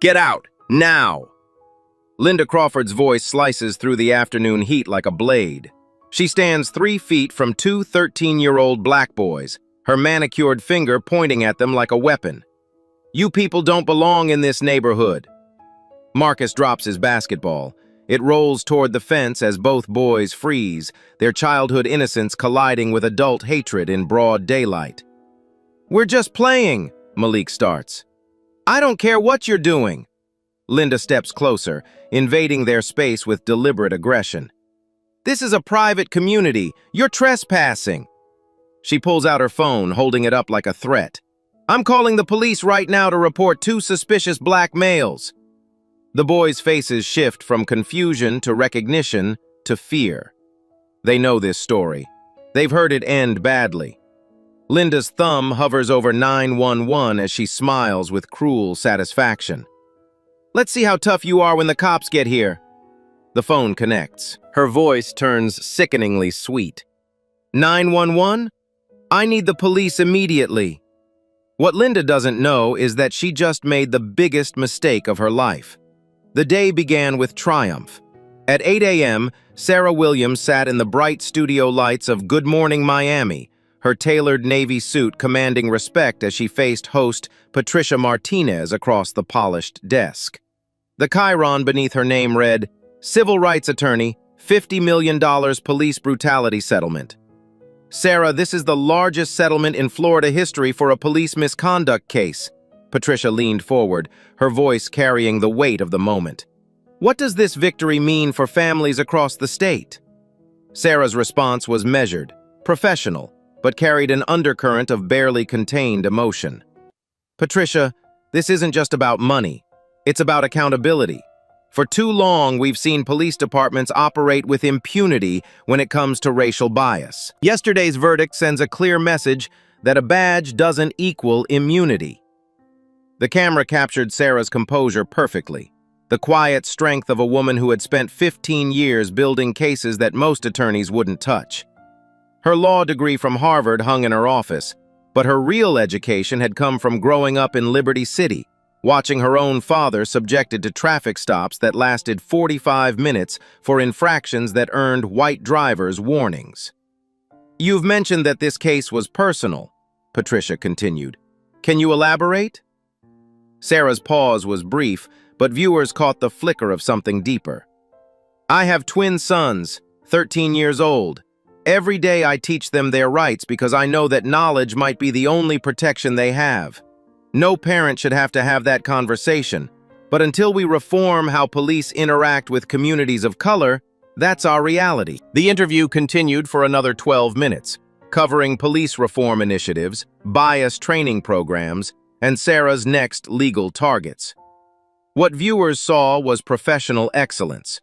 Get out, now! Linda Crawford's voice slices through the afternoon heat like a blade. She stands 3 feet from two 13-year-old black boys, her manicured finger pointing at them like a weapon. You people don't belong in this neighborhood. Marcus drops his basketball. It rolls toward the fence as both boys freeze, their childhood innocence colliding with adult hatred in broad daylight. We're just playing, Malik starts. I don't care what you're doing. Linda steps closer, invading their space with deliberate aggression. This is a private community. You're trespassing. She pulls out her phone, holding it up like a threat. I'm calling the police right now to report 2 suspicious black males. The boys' faces shift from confusion to recognition to fear. They know this story. They've heard it end badly. Linda's thumb hovers over 911 as she smiles with cruel satisfaction. Let's see how tough you are when the cops get here. The phone connects. Her voice turns sickeningly sweet. 911? I need the police immediately. What Linda doesn't know is that she just made the biggest mistake of her life. The day began with triumph. At 8 a.m., Sarah Williams sat in the bright studio lights of Good Morning Miami, her tailored navy suit commanding respect as she faced host Patricia Martinez across the polished desk. The chyron beneath her name read, Civil Rights Attorney, $50 million police brutality settlement. Sarah, this is the largest settlement in Florida history for a police misconduct case. Patricia leaned forward, her voice carrying the weight of the moment. What does this victory mean for families across the state? Sarah's response was measured, professional, but carried an undercurrent of barely contained emotion. Patricia, this isn't just about money. It's about accountability. For too long, we've seen police departments operate with impunity when it comes to racial bias. Yesterday's verdict sends a clear message that a badge doesn't equal immunity. The camera captured Sarah's composure perfectly, the quiet strength of a woman who had spent 15 years building cases that most attorneys wouldn't touch. Her law degree from Harvard hung in her office, but her real education had come from growing up in Liberty City, watching her own father subjected to traffic stops that lasted 45 minutes for infractions that earned white drivers warnings. You've mentioned that this case was personal, Patricia continued. Can you elaborate? Sarah's pause was brief, but viewers caught the flicker of something deeper. I have twin sons, 13 years old. Every day I teach them their rights because I know that knowledge might be the only protection they have. No parent should have to have that conversation, but until we reform how police interact with communities of color, that's our reality. The interview continued for another 12 minutes, covering police reform initiatives, bias training programs, and Sarah's next legal targets. What viewers saw was professional excellence.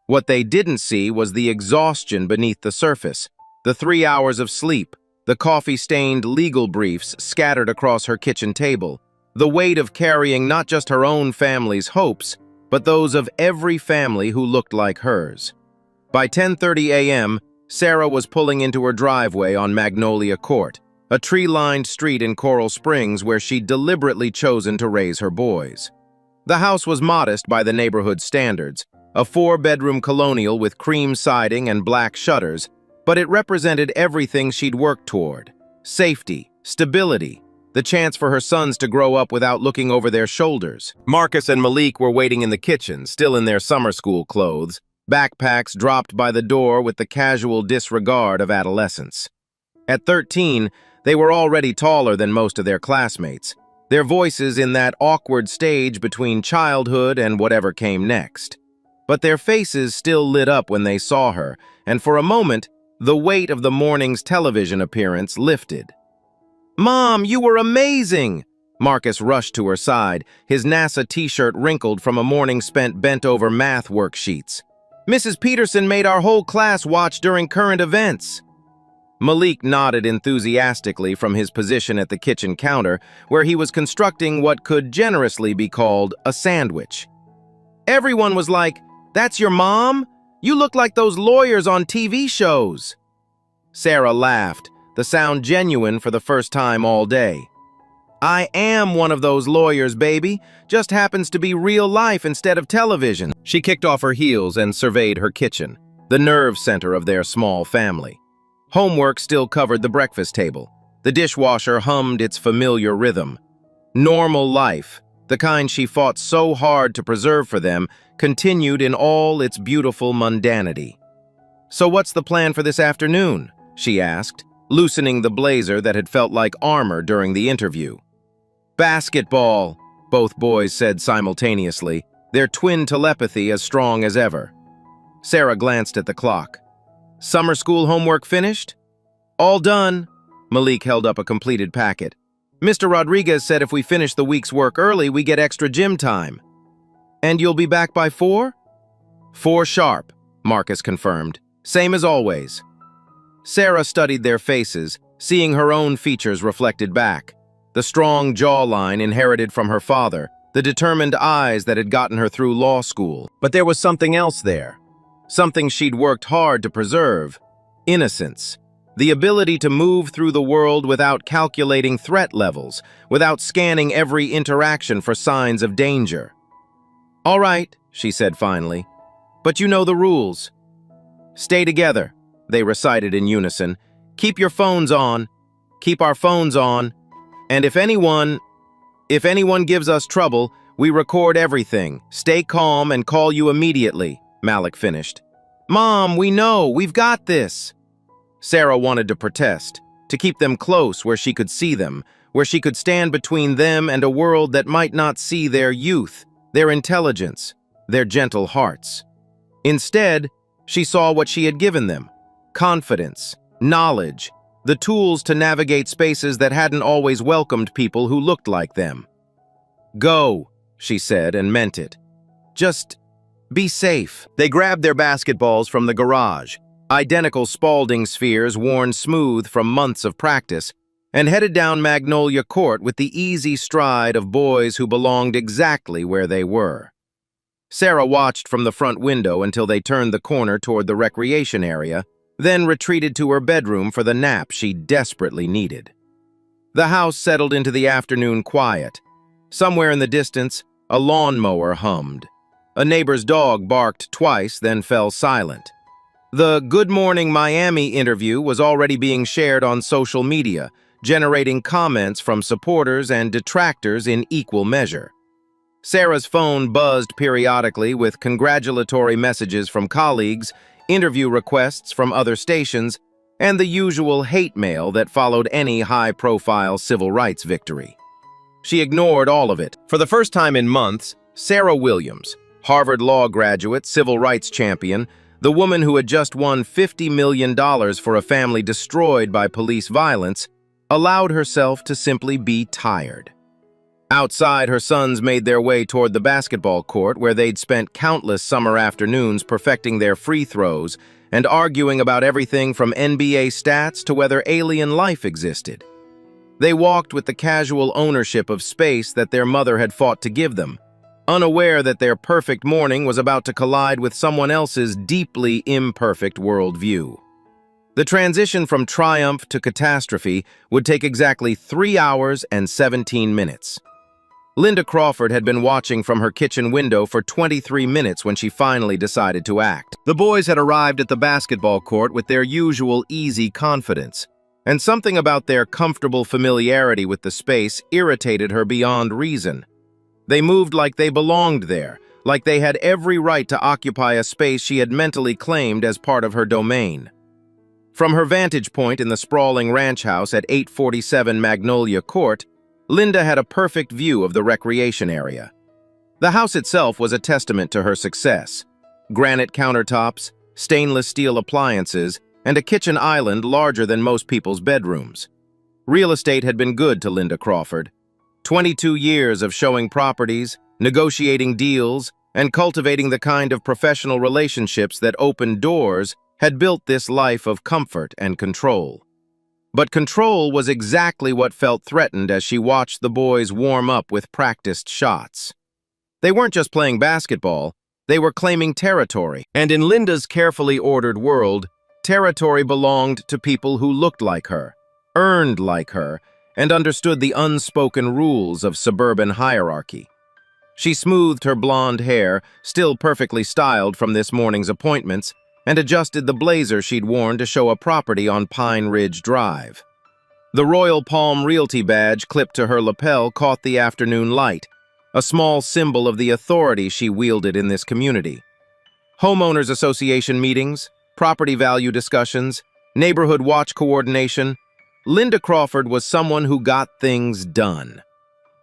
What they didn't see was the exhaustion beneath the surface, the 3 hours of sleep, the coffee-stained legal briefs scattered across her kitchen table, the weight of carrying not just her own family's hopes, but those of every family who looked like hers. By 10:30 a.m., Sarah was pulling into her driveway on Magnolia Court, a tree-lined street in Coral Springs where she'd deliberately chosen to raise her boys. The house was modest by the neighborhood standards, a 4-bedroom colonial with cream siding and black shutters, but it represented everything she'd worked toward: safety, stability, the chance for her sons to grow up without looking over their shoulders. Marcus and Malik were waiting in the kitchen, still in their summer school clothes, backpacks dropped by the door with the casual disregard of adolescence. At 13, they were already taller than most of their classmates, their voices in that awkward stage between childhood and whatever came next. But their faces still lit up when they saw her, and for a moment, the weight of the morning's television appearance lifted. Mom, you were amazing! Marcus rushed to her side, his NASA t-shirt wrinkled from a morning spent bent over math worksheets. Mrs. Peterson made our whole class watch during current events. Malik nodded enthusiastically from his position at the kitchen counter, where he was constructing what could generously be called a sandwich. Everyone was like, "That's your mom? You look like those lawyers on TV shows." Sarah laughed, the sound genuine for the first time all day. I am one of those lawyers, baby. Just happens to be real life instead of television. She kicked off her heels and surveyed her kitchen, the nerve center of their small family. Homework still covered the breakfast table. The dishwasher hummed its familiar rhythm. Normal life, the kind she fought so hard to preserve for them, continued in all its beautiful mundanity. "So what's the plan for this afternoon?" she asked, loosening the blazer that had felt like armor during the interview. "Basketball," both boys said simultaneously, their twin telepathy as strong as ever. Sarah glanced at the clock. "Summer school homework finished?" "All done." Malik held up a completed packet. "Mr. Rodriguez said if we finish the week's work early, we get extra gym time." "And you'll be back by 4?" "4 sharp," Marcus confirmed. "Same as always." Sarah studied their faces, seeing her own features reflected back. The strong jawline inherited from her father, the determined eyes that had gotten her through law school. But there was something else there. Something she'd worked hard to preserve. Innocence. The ability to move through the world without calculating threat levels, without scanning every interaction for signs of danger. "All right," she said finally. "But you know the rules." "Stay together," they recited in unison. "Keep your phones on. Keep our phones on. And if anyone gives us trouble, we record everything. Stay calm and call you immediately," Malik finished. "Mom, we know. We've got this." Sarah wanted to protest, to keep them close where she could see them, where she could stand between them and a world that might not see their youth, their intelligence, their gentle hearts. Instead, she saw what she had given them: confidence, knowledge, the tools to navigate spaces that hadn't always welcomed people who looked like them. "Go," she said, and meant it. "Just be safe." They grabbed their basketballs from the garage, identical Spalding spheres worn smooth from months of practice, and headed down Magnolia Court with the easy stride of boys who belonged exactly where they were. Sarah watched from the front window until they turned the corner toward the recreation area, then retreated to her bedroom for the nap she desperately needed. The house settled into the afternoon quiet. Somewhere in the distance, a lawnmower hummed. A neighbor's dog barked twice, then fell silent. The Good Morning Miami interview was already being shared on social media, generating comments from supporters and detractors in equal measure. Sarah's phone buzzed periodically with congratulatory messages from colleagues, interview requests from other stations, and the usual hate mail that followed any high-profile civil rights victory. She ignored all of it. For the first time in months, Sarah Williams, Harvard Law graduate, civil rights champion, the woman who had just won $50 million for a family destroyed by police violence, allowed herself to simply be tired. Outside, her sons made their way toward the basketball court where they'd spent countless summer afternoons perfecting their free throws and arguing about everything from NBA stats to whether alien life existed. They walked with the casual ownership of space that their mother had fought to give them, unaware that their perfect morning was about to collide with someone else's deeply imperfect worldview. The transition from triumph to catastrophe would take exactly 3 hours and 17 minutes. Linda Crawford had been watching from her kitchen window for 23 minutes when she finally decided to act. The boys had arrived at the basketball court with their usual easy confidence, and something about their comfortable familiarity with the space irritated her beyond reason. They moved like they belonged there, like they had every right to occupy a space she had mentally claimed as part of her domain. From her vantage point in the sprawling ranch house at 847 Magnolia Court, Linda had a perfect view of the recreation area. The house itself was a testament to her success. Granite countertops, stainless steel appliances, and a kitchen island larger than most people's bedrooms. Real estate had been good to Linda Crawford. 22 years of showing properties, negotiating deals, and cultivating the kind of professional relationships that opened doors had built this life of comfort and control. But control was exactly what felt threatened as she watched the boys warm up with practiced shots. They weren't just playing basketball, they were claiming territory. And in Linda's carefully ordered world, territory belonged to people who looked like her, earned like her, and understood the unspoken rules of suburban hierarchy. She smoothed her blonde hair, still perfectly styled from this morning's appointments, and adjusted the blazer she'd worn to show a property on Pine Ridge Drive. The Royal Palm Realty badge clipped to her lapel caught the afternoon light, a small symbol of the authority she wielded in this community. Homeowners Association meetings, property value discussions, neighborhood watch coordination. Linda Crawford was someone who got things done.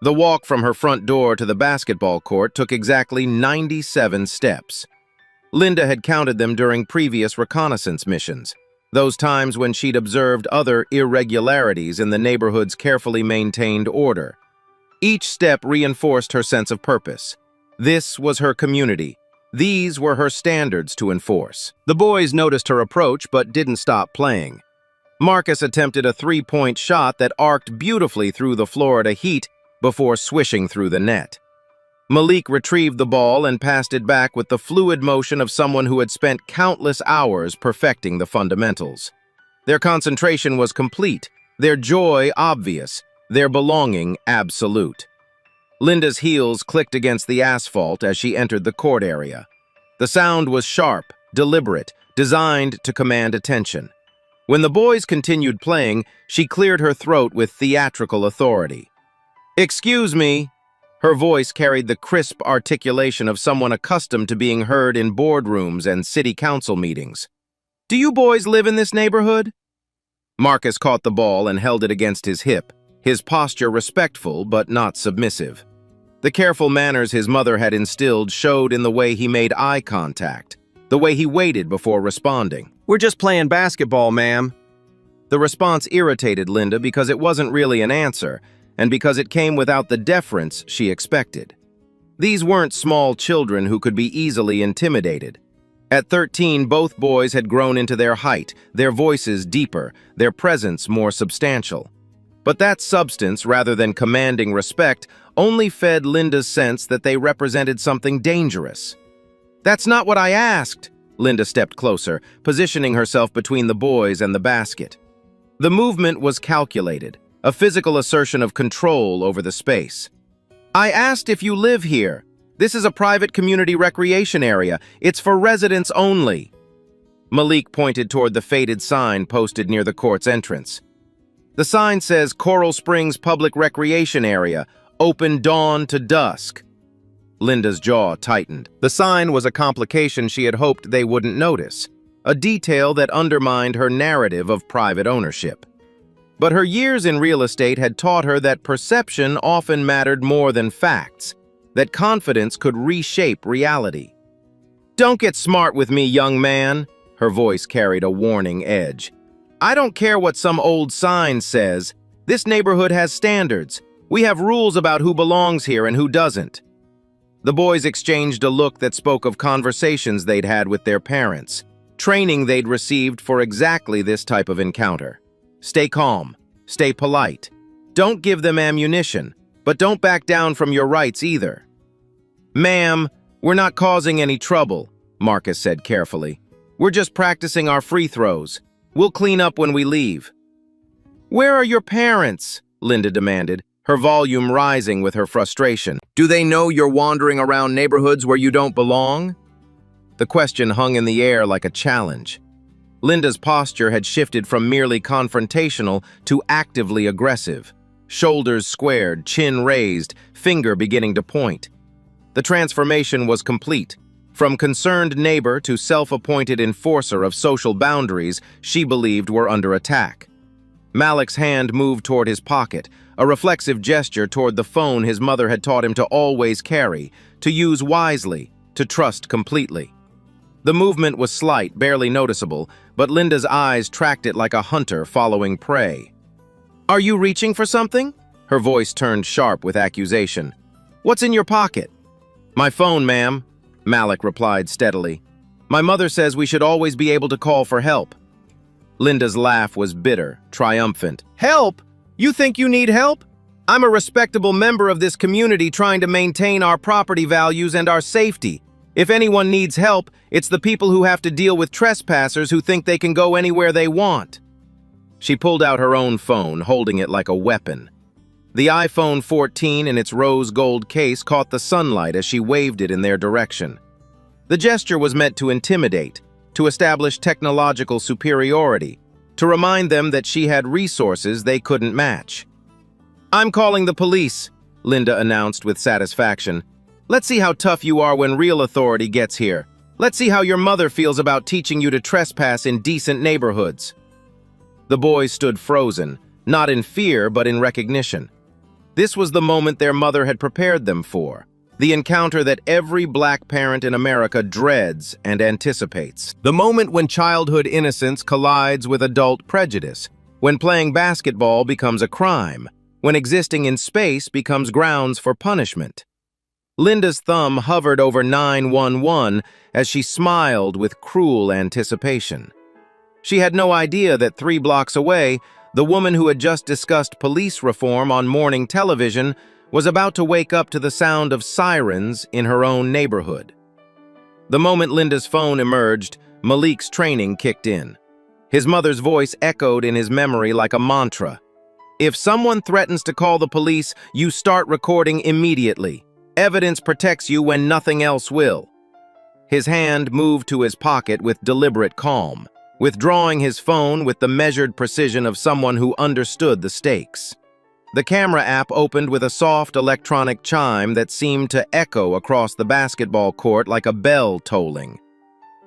The walk from her front door to the basketball court took exactly 97 steps. Linda had counted them during previous reconnaissance missions, those times when she'd observed other irregularities in the neighborhood's carefully maintained order. Each step reinforced her sense of purpose. This was her community. These were her standards to enforce. The boys noticed her approach but didn't stop playing. Marcus attempted a three-point shot that arced beautifully through the Florida heat before swishing through the net. Malik retrieved the ball and passed it back with the fluid motion of someone who had spent countless hours perfecting the fundamentals. Their concentration was complete, their joy obvious, their belonging absolute. Linda's heels clicked against the asphalt as she entered the court area. The sound was sharp, deliberate, designed to command attention. When the boys continued playing, she cleared her throat with theatrical authority. "Excuse me." Her voice carried the crisp articulation of someone accustomed to being heard in boardrooms and city council meetings. "Do you boys live in this neighborhood?" Marcus caught the ball and held it against his hip, his posture respectful but not submissive. The careful manners his mother had instilled showed in the way he made eye contact, the way he waited before responding. "We're just playing basketball, ma'am." The response irritated Linda because it wasn't really an answer, and because it came without the deference she expected. These weren't small children who could be easily intimidated. At 13, both boys had grown into their height, their voices deeper, their presence more substantial. But that substance, rather than commanding respect, only fed Linda's sense that they represented something dangerous. "That's not what I asked." Linda stepped closer, positioning herself between the boys and the basket. The movement was calculated, a physical assertion of control over the space. "I asked if you live here. This is a private community recreation area. It's for residents only." Malik pointed toward the faded sign posted near the court's entrance. The sign says Coral Springs Public Recreation Area, open dawn to dusk. Linda's jaw tightened. The sign was a complication she had hoped they wouldn't notice, a detail that undermined her narrative of private ownership. But her years in real estate had taught her that perception often mattered more than facts, that confidence could reshape reality. "Don't get smart with me, young man." Her voice carried a warning edge. "I don't care what some old sign says. This neighborhood has standards. We have rules about who belongs here and who doesn't." The boys exchanged a look that spoke of conversations they'd had with their parents, training they'd received for exactly this type of encounter. Stay calm, stay polite. Don't give them ammunition, but don't back down from your rights either. "Ma'am, we're not causing any trouble," Marcus said carefully. "We're just practicing our free throws. We'll clean up when we leave." "Where are your parents?" Linda demanded, her volume rising with her frustration. "Do they know you're wandering around neighborhoods where you don't belong?" The question hung in the air like a challenge. Linda's posture had shifted from merely confrontational to actively aggressive. Shoulders squared, chin raised, finger beginning to point. The transformation was complete. From concerned neighbor to self-appointed enforcer of social boundaries she believed were under attack. Malik's hand moved toward his pocket, a reflexive gesture toward the phone his mother had taught him to always carry, to use wisely, to trust completely. The movement was slight, barely noticeable, but Linda's eyes tracked it like a hunter following prey. "Are you reaching for something?" Her voice turned sharp with accusation. "What's in your pocket?" "My phone, ma'am," Malik replied steadily. "My mother says we should always be able to call for help." Linda's laugh was bitter, triumphant. "Help? You think you need help? I'm a respectable member of this community trying to maintain our property values and our safety. If anyone needs help, it's the people who have to deal with trespassers who think they can go anywhere they want." She pulled out her own phone, holding it like a weapon. The iPhone 14 in its rose gold case caught the sunlight as she waved it in their direction. The gesture was meant to intimidate, to establish technological superiority, to remind them that she had resources they couldn't match. "I'm calling the police," Linda announced with satisfaction. "Let's see how tough you are when real authority gets here. Let's see how your mother feels about teaching you to trespass in decent neighborhoods." The boys stood frozen, not in fear but in recognition. This was the moment their mother had prepared them for, the encounter that every black parent in America dreads and anticipates. The moment when childhood innocence collides with adult prejudice, when playing basketball becomes a crime, when existing in space becomes grounds for punishment. Linda's thumb hovered over 911 as she smiled with cruel anticipation. She had no idea that 3 blocks away, the woman who had just discussed police reform on morning television was about to wake up to the sound of sirens in her own neighborhood. The moment Linda's phone emerged, Malik's training kicked in. His mother's voice echoed in his memory like a mantra. "If someone threatens to call the police, you start recording immediately. Evidence protects you when nothing else will." His hand moved to his pocket with deliberate calm, withdrawing his phone with the measured precision of someone who understood the stakes. The camera app opened with a soft electronic chime that seemed to echo across the basketball court like a bell tolling.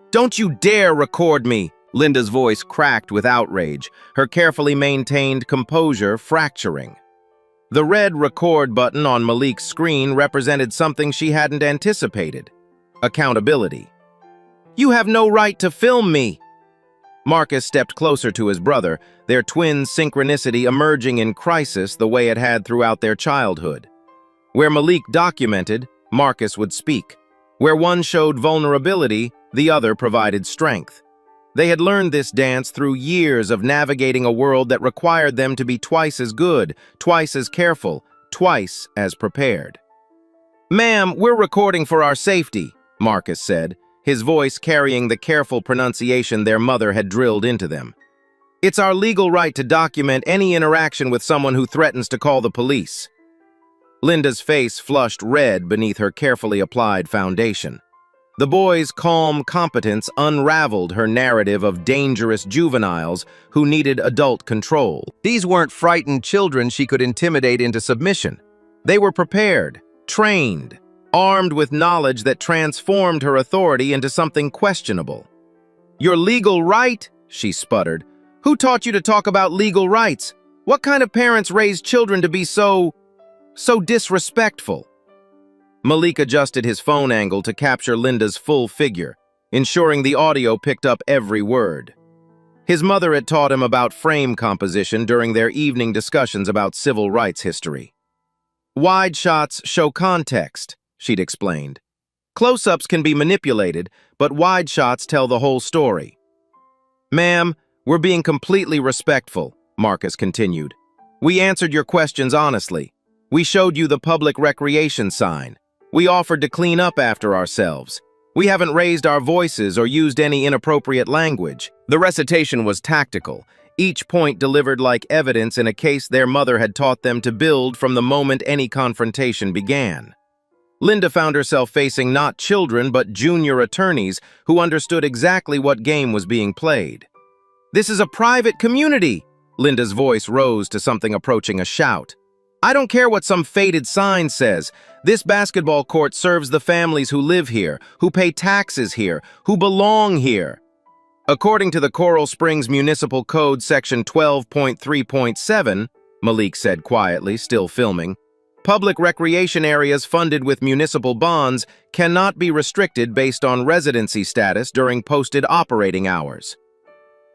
"Don't you dare record me!" Linda's voice cracked with outrage, her carefully maintained composure fracturing. The red record button on Malik's screen represented something she hadn't anticipated: accountability. "You have no right to film me!" Marcus stepped closer to his brother, their twin synchronicity emerging in crisis the way it had throughout their childhood. Where Malik documented, Marcus would speak. Where one showed vulnerability, the other provided strength. They had learned this dance through years of navigating a world that required them to be twice as good, twice as careful, twice as prepared. "Ma'am, we're recording for our safety," Marcus said, his voice carrying the careful pronunciation their mother had drilled into them. "It's our legal right to document any interaction with someone who threatens to call the police." Linda's face flushed red beneath her carefully applied foundation. The boy's calm competence unraveled her narrative of dangerous juveniles who needed adult control. These weren't frightened children she could intimidate into submission. They were prepared, trained, armed with knowledge that transformed her authority into something questionable. "Your legal right?" she sputtered. "Who taught you to talk about legal rights? What kind of parents raise children to be so disrespectful?" Malik adjusted his phone angle to capture Linda's full figure, ensuring the audio picked up every word. His mother had taught him about frame composition during their evening discussions about civil rights history. "Wide shots show context," she'd explained. "Close-ups can be manipulated, but wide shots tell the whole story." "Ma'am, we're being completely respectful," Marcus continued. "We answered your questions honestly. We showed you the public recreation sign. We offered to clean up after ourselves. We haven't raised our voices or used any inappropriate language." The recitation was tactical, each point delivered like evidence in a case their mother had taught them to build from the moment any confrontation began. Linda found herself facing not children but junior attorneys who understood exactly what game was being played. "This is a private community!" Linda's voice rose to something approaching a shout. "I don't care what some faded sign says. This basketball court serves the families who live here, who pay taxes here, who belong here." According to the Coral Springs Municipal Code Section 12.3.7, Malik said quietly, still filming, public recreation areas funded with municipal bonds cannot be restricted based on residency status during posted operating hours.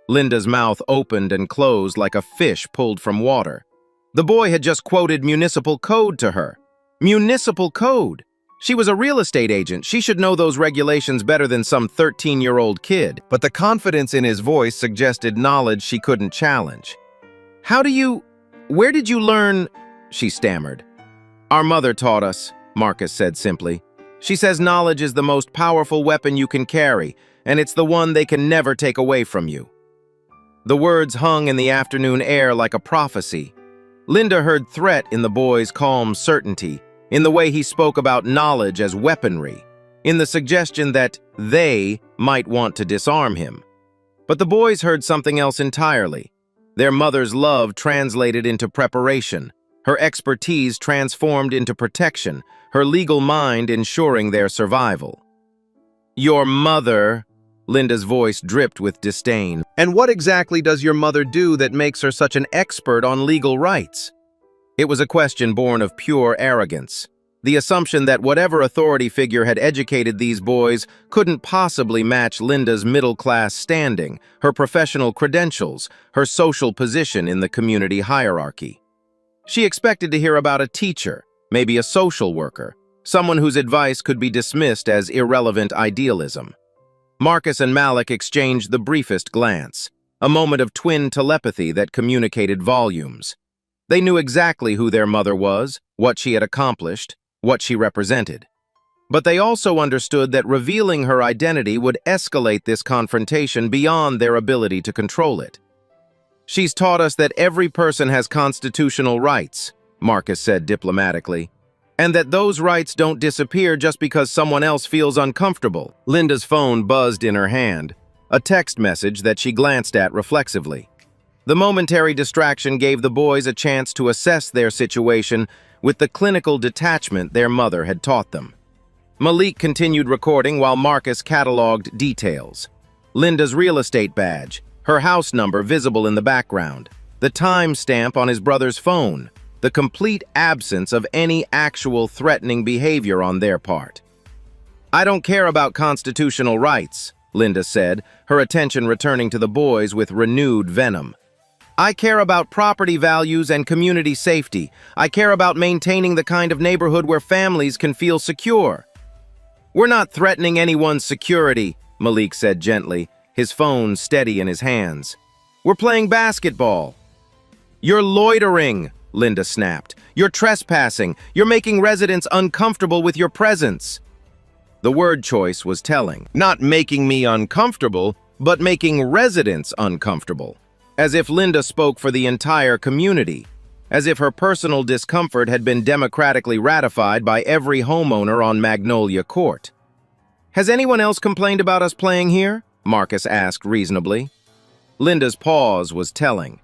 Linda's mouth opened and closed like a fish pulled from water. The boy had just quoted municipal code to her. Municipal code! She was a real estate agent. She should know those regulations better than some 13-year-old kid. But the confidence in his voice suggested knowledge she couldn't challenge. Where did you learn? She stammered. "Our mother taught us," Marcus said simply. "She says knowledge is the most powerful weapon you can carry, and it's the one they can never take away from you." The words hung in the afternoon air like a prophecy. Linda heard threat in the boy's calm certainty, in the way he spoke about knowledge as weaponry, in the suggestion that they might want to disarm him. But the boys heard something else entirely. Their mother's love translated into preparation, her expertise transformed into protection, her legal mind ensuring their survival. "Your mother," Linda's voice dripped with disdain. "And what exactly does your mother do that makes her such an expert on legal rights?" It was a question born of pure arrogance. The assumption that whatever authority figure had educated these boys couldn't possibly match Linda's middle-class standing, her professional credentials, her social position in the community hierarchy. She expected to hear about a teacher, maybe a social worker, someone whose advice could be dismissed as irrelevant idealism. Marcus and Malik exchanged the briefest glance, a moment of twin telepathy that communicated volumes. They knew exactly who their mother was, what she had accomplished, what she represented. But they also understood that revealing her identity would escalate this confrontation beyond their ability to control it. "She's taught us that every person has constitutional rights," Marcus said diplomatically, "and that those rights don't disappear just because someone else feels uncomfortable." Linda's phone buzzed in her hand, a text message that she glanced at reflexively. The momentary distraction gave the boys a chance to assess their situation with the clinical detachment their mother had taught them. Malik continued recording while Marcus cataloged details. Linda's real estate badge, her house number visible in the background, the timestamp on his brother's phone, the complete absence of any actual threatening behavior on their part. "I don't care about constitutional rights," Linda said, her attention returning to the boys with renewed venom. "I care about property values and community safety. I care about maintaining the kind of neighborhood where families can feel secure." "We're not threatening anyone's security," Malik said gently, his phone steady in his hands. "We're playing basketball." "You're loitering," Linda snapped. "You're trespassing. You're making residents uncomfortable with your presence." The word choice was telling. Not making me uncomfortable, but making residents uncomfortable. As if Linda spoke for the entire community, as if her personal discomfort had been democratically ratified by every homeowner on Magnolia Court. "Has anyone else complained about us playing here?" Marcus asked reasonably. Linda's pause was telling.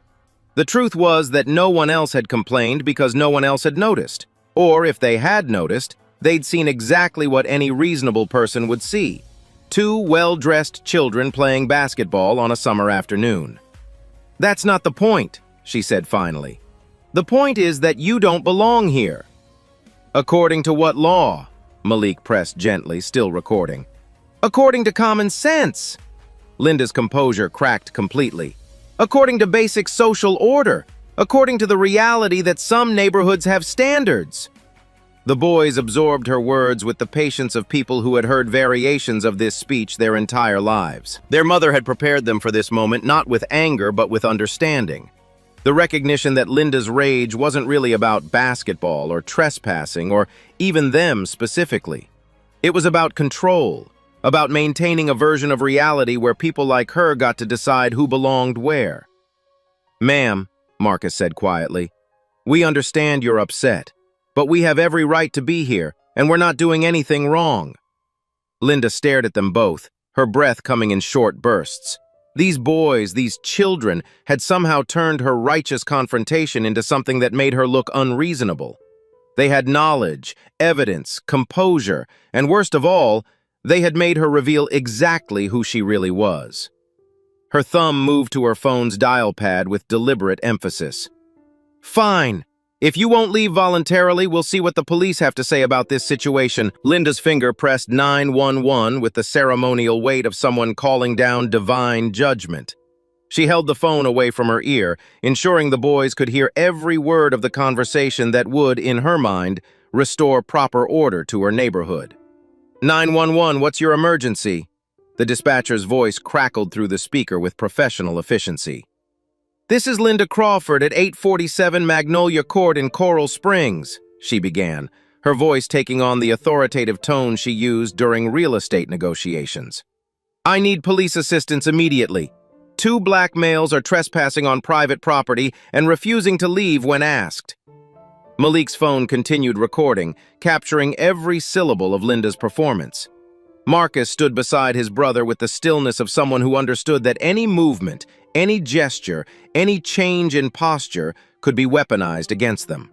The truth was that no one else had complained because no one else had noticed. Or if they had noticed, they'd seen exactly what any reasonable person would see. Two well-dressed children playing basketball on a summer afternoon. "That's not the point," she said finally. "The point is that you don't belong here." "According to what law?" Malik pressed gently, still recording. "According to common sense." Linda's composure cracked completely. "According to basic social order. According to the reality that some neighborhoods have standards." The boys absorbed her words with the patience of people who had heard variations of this speech their entire lives. Their mother had prepared them for this moment not with anger but with understanding. The recognition that Linda's rage wasn't really about basketball or trespassing or even them specifically. It was about control, about maintaining a version of reality where people like her got to decide who belonged where. "Ma'am," Marcus said quietly, "we understand you're upset. But we have every right to be here, and we're not doing anything wrong." Linda stared at them both, her breath coming in short bursts. These boys, these children, had somehow turned her righteous confrontation into something that made her look unreasonable. They had knowledge, evidence, composure, and worst of all, they had made her reveal exactly who she really was. Her thumb moved to her phone's dial pad with deliberate emphasis. "Fine. If you won't leave voluntarily, we'll see what the police have to say about this situation." Linda's finger pressed 911 with the ceremonial weight of someone calling down divine judgment. She held the phone away from her ear, ensuring the boys could hear every word of the conversation that would, in her mind, restore proper order to her neighborhood. 911, what's your emergency?" The dispatcher's voice crackled through the speaker with professional efficiency. "This is Linda Crawford at 847 Magnolia Court in Coral Springs," she began, her voice taking on the authoritative tone she used during real estate negotiations. "I need police assistance immediately. Two black males are trespassing on private property and refusing to leave when asked. Malik's phone continued recording, capturing every syllable of Linda's performance. Marcus stood beside his brother with the stillness of someone who understood that any movement, any gesture, any change in posture could be weaponized against them.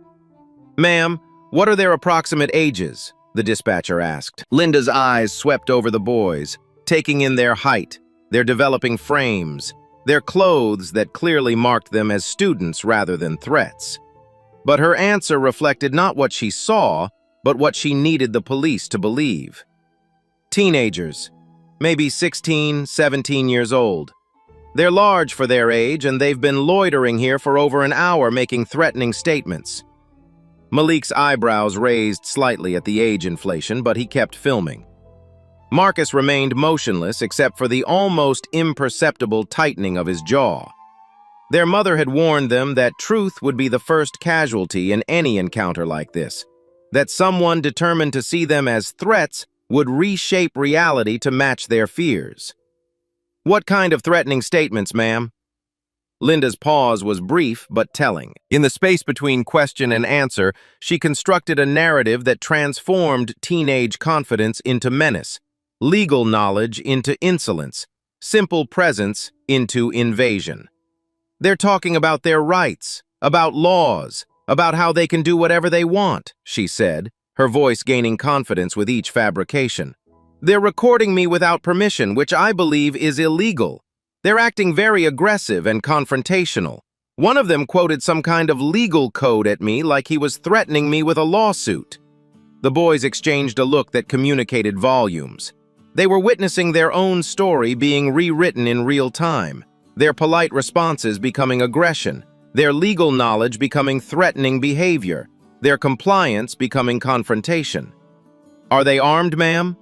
"Ma'am, what are their approximate ages?" the dispatcher asked. Linda's eyes swept over the boys, taking in their height, their developing frames, their clothes that clearly marked them as students rather than threats. But her answer reflected not what she saw, but what she needed the police to believe. Teenagers, maybe 16, 17 years old. They're large for their age, and they've been loitering here for over an hour making threatening statements. Malik's eyebrows raised slightly at the age inflation, but he kept filming. Marcus remained motionless except for the almost imperceptible tightening of his jaw. Their mother had warned them that truth would be the first casualty in any encounter like this, that someone determined to see them as threats would reshape reality to match their fears. "What kind of threatening statements, ma'am?" Linda's pause was brief but telling. In the space between question and answer, she constructed a narrative that transformed teenage confidence into menace, legal knowledge into insolence, simple presence into invasion. "They're talking about their rights, about laws, about how they can do whatever they want," she said, her voice gaining confidence with each fabrication. "They're recording me without permission, which I believe is illegal. They're acting very aggressive and confrontational. One of them quoted some kind of legal code at me like he was threatening me with a lawsuit." The boys exchanged a look that communicated volumes. They were witnessing their own story being rewritten in real time, their polite responses becoming aggression, their legal knowledge becoming threatening behavior, their compliance becoming confrontation. "Are they armed, ma'am?"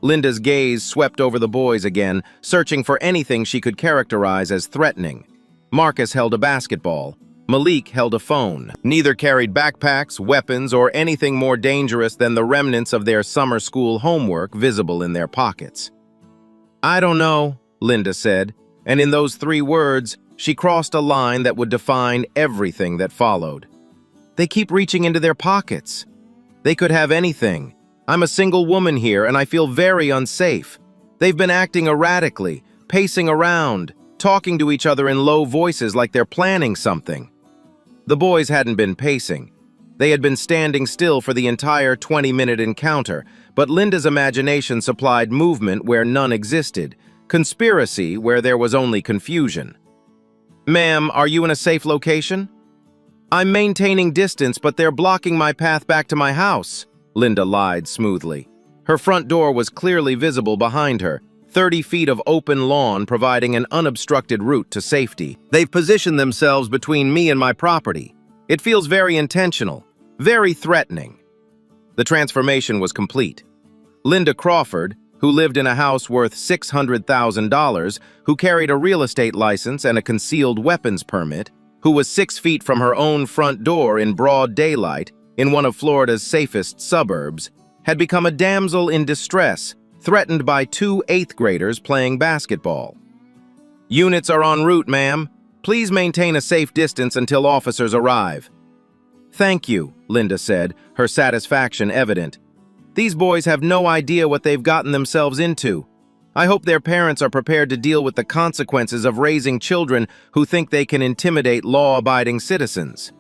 Linda's gaze swept over the boys again, searching for anything she could characterize as threatening. Marcus held a basketball. Malik held a phone. Neither carried backpacks, weapons, or anything more dangerous than the remnants of their summer school homework visible in their pockets. "I don't know," Linda said, and in those 3 words, she crossed a line that would define everything that followed. "They keep reaching into their pockets. They could have anything. I'm a single woman here, and I feel very unsafe. They've been acting erratically, pacing around, talking to each other in low voices like they're planning something." The boys hadn't been pacing. They had been standing still for the entire 20-minute encounter, but Linda's imagination supplied movement where none existed, conspiracy where there was only confusion. "Ma'am, are you in a safe location?" "I'm maintaining distance, but they're blocking my path back to my house," Linda lied smoothly. Her front door was clearly visible behind her, 30 feet of open lawn providing an unobstructed route to safety. "They've positioned themselves between me and my property. It feels very intentional, very threatening." The transformation was complete. Linda Crawford, who lived in a house worth $600,000, who carried a real estate license and a concealed weapons permit, who was 6 feet from her own front door in broad daylight, in one of Florida's safest suburbs, had become a damsel in distress, threatened by 2 8th graders playing basketball. "Units are en route, ma'am. Please maintain a safe distance until officers arrive." "Thank you," Linda said, her satisfaction evident. "These boys have no idea what they've gotten themselves into. I hope their parents are prepared to deal with the consequences of raising children who think they can intimidate law-abiding citizens."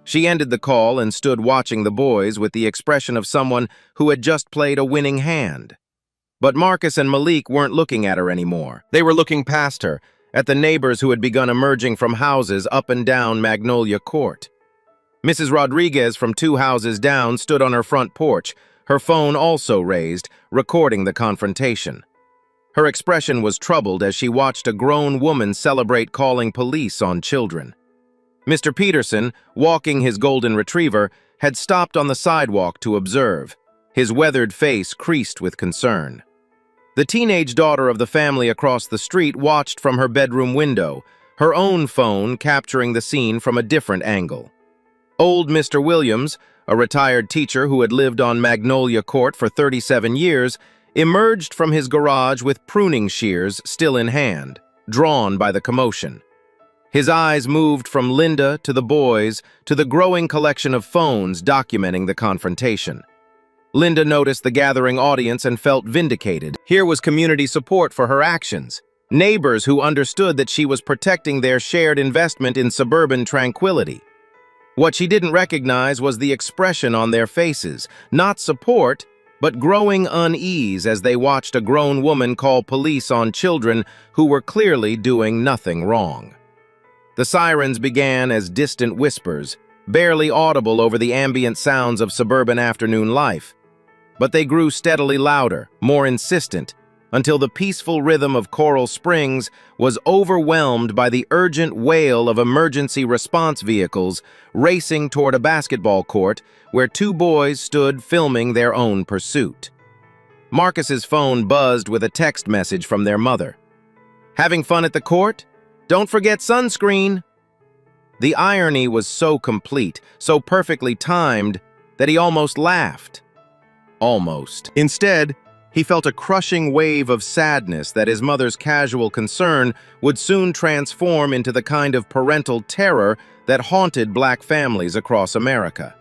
She ended the call and stood watching the boys with the expression of someone who had just played a winning hand. But Marcus and Malik weren't looking at her anymore. They were looking past her, at the neighbors who had begun emerging from houses up and down Magnolia Court. Mrs. Rodriguez from 2 houses down stood on her front porch, her phone also raised, recording the confrontation. Her expression was troubled as she watched a grown woman celebrate calling police on children. Mr. Peterson, walking his golden retriever, had stopped on the sidewalk to observe, his weathered face creased with concern. The teenage daughter of the family across the street watched from her bedroom window, her own phone capturing the scene from a different angle. Old Mr. Williams, a retired teacher who had lived on Magnolia Court for 37 years, emerged from his garage with pruning shears still in hand. drawn by the commotion. His eyes moved from Linda to the boys to the growing collection of phones documenting the confrontation. Linda noticed the gathering audience and felt vindicated. Here was community support for her actions. Neighbors who understood that she was protecting their shared investment in suburban tranquility. What she didn't recognize was the expression on their faces, not support, but growing unease as they watched a grown woman call police on children who were clearly doing nothing wrong. The sirens began as distant whispers, barely audible over the ambient sounds of suburban afternoon life. But they grew steadily louder, more insistent, until the peaceful rhythm of Coral Springs was overwhelmed by the urgent wail of emergency response vehicles racing toward a basketball court where two boys stood filming their own pursuit. Marcus's phone buzzed with a text message from their mother. "Having fun at the court? Don't forget sunscreen." The irony was so complete, so perfectly timed, that he almost laughed. Almost. Instead, he felt a crushing wave of sadness that his mother's casual concern would soon transform into the kind of parental terror that haunted black families across America.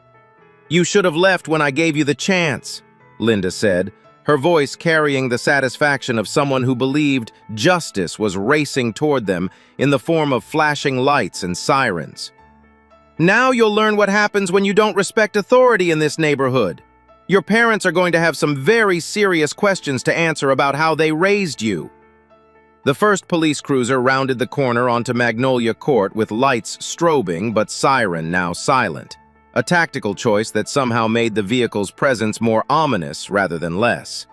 "You should have left when I gave you the chance," Linda said, her voice carrying the satisfaction of someone who believed justice was racing toward them in the form of flashing lights and sirens. "Now you'll learn what happens when you don't respect authority in this neighborhood. Your parents are going to have some very serious questions to answer about how they raised you." The first police cruiser rounded the corner onto Magnolia Court with lights strobing but siren now silent, a tactical choice that somehow made the vehicle's presence more ominous rather than less.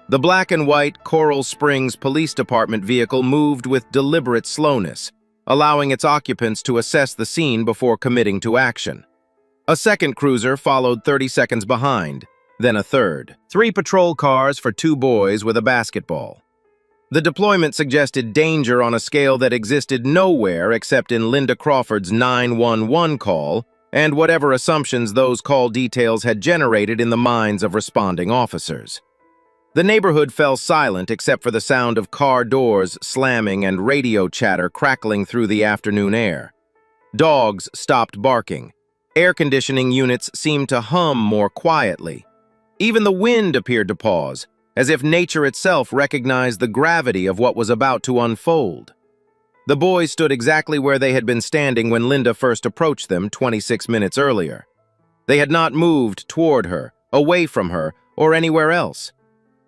The black and white Coral Springs Police Department vehicle moved with deliberate slowness, allowing its occupants to assess the scene before committing to action. A second cruiser followed 30 seconds behind, then a third. 3 patrol cars for 2 boys with a basketball. The deployment suggested danger on a scale that existed nowhere except in Linda Crawford's 911 call and whatever assumptions those call details had generated in the minds of responding officers. The neighborhood fell silent except for the sound of car doors slamming and radio chatter crackling through the afternoon air. Dogs stopped barking. Air conditioning units seemed to hum more quietly. Even the wind appeared to pause, as if nature itself recognized the gravity of what was about to unfold. The boys stood exactly where they had been standing when Linda first approached them 26 minutes earlier. They had not moved toward her, away from her, or anywhere else.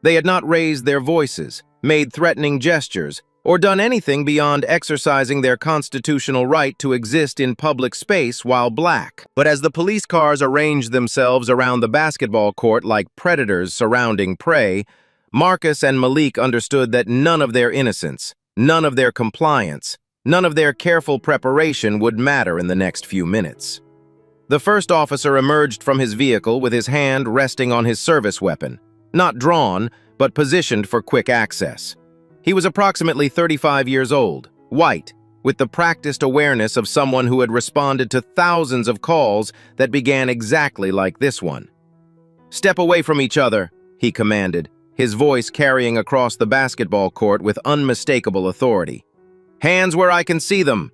They had not raised their voices, made threatening gestures, or done anything beyond exercising their constitutional right to exist in public space while black. But as the police cars arranged themselves around the basketball court like predators surrounding prey, Marcus and Malik understood that none of their innocence, none of their compliance, none of their careful preparation would matter in the next few minutes. The first officer emerged from his vehicle with his hand resting on his service weapon, not drawn, but positioned for quick access. He was approximately 35 years old, white, with the practiced awareness of someone who had responded to thousands of calls that began exactly like this one. "Step away from each other," he commanded, his voice carrying across the basketball court with unmistakable authority. "Hands where I can see them."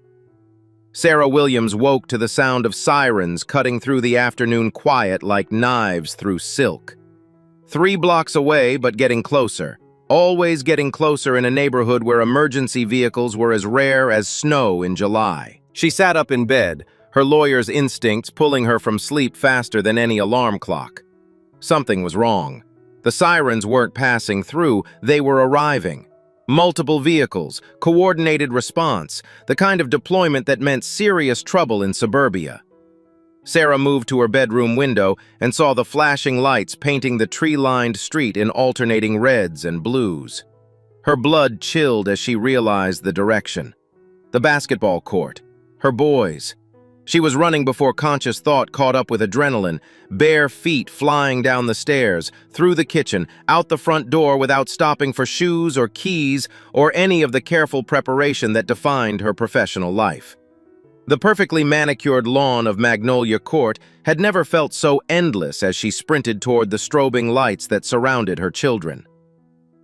Sarah Williams woke to the sound of sirens cutting through the afternoon quiet like knives through silk. 3 blocks away, but getting closer. Always getting closer in a neighborhood where emergency vehicles were as rare as snow in July. She sat up in bed, her lawyer's instincts pulling her from sleep faster than any alarm clock. Something was wrong. The sirens weren't passing through, they were arriving. Multiple vehicles, coordinated response, the kind of deployment that meant serious trouble in suburbia. Sarah moved to her bedroom window and saw the flashing lights painting the tree-lined street in alternating reds and blues. Her blood chilled as she realized the direction. The basketball court. Her boys. She was running before conscious thought caught up with adrenaline, bare feet flying down the stairs, through the kitchen, out the front door without stopping for shoes or keys or any of the careful preparation that defined her professional life. The perfectly manicured lawn of Magnolia Court had never felt so endless as she sprinted toward the strobing lights that surrounded her children.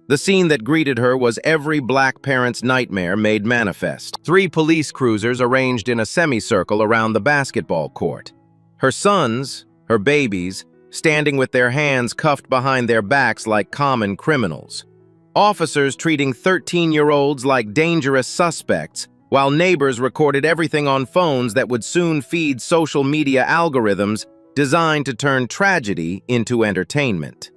The scene that greeted her was every black parent's nightmare made manifest. 3 police cruisers arranged in a semicircle around the basketball court. Her sons, her babies, standing with their hands cuffed behind their backs like common criminals. Officers treating 13-year-olds like dangerous suspects, while neighbors recorded everything on phones that would soon feed social media algorithms designed to turn tragedy into entertainment.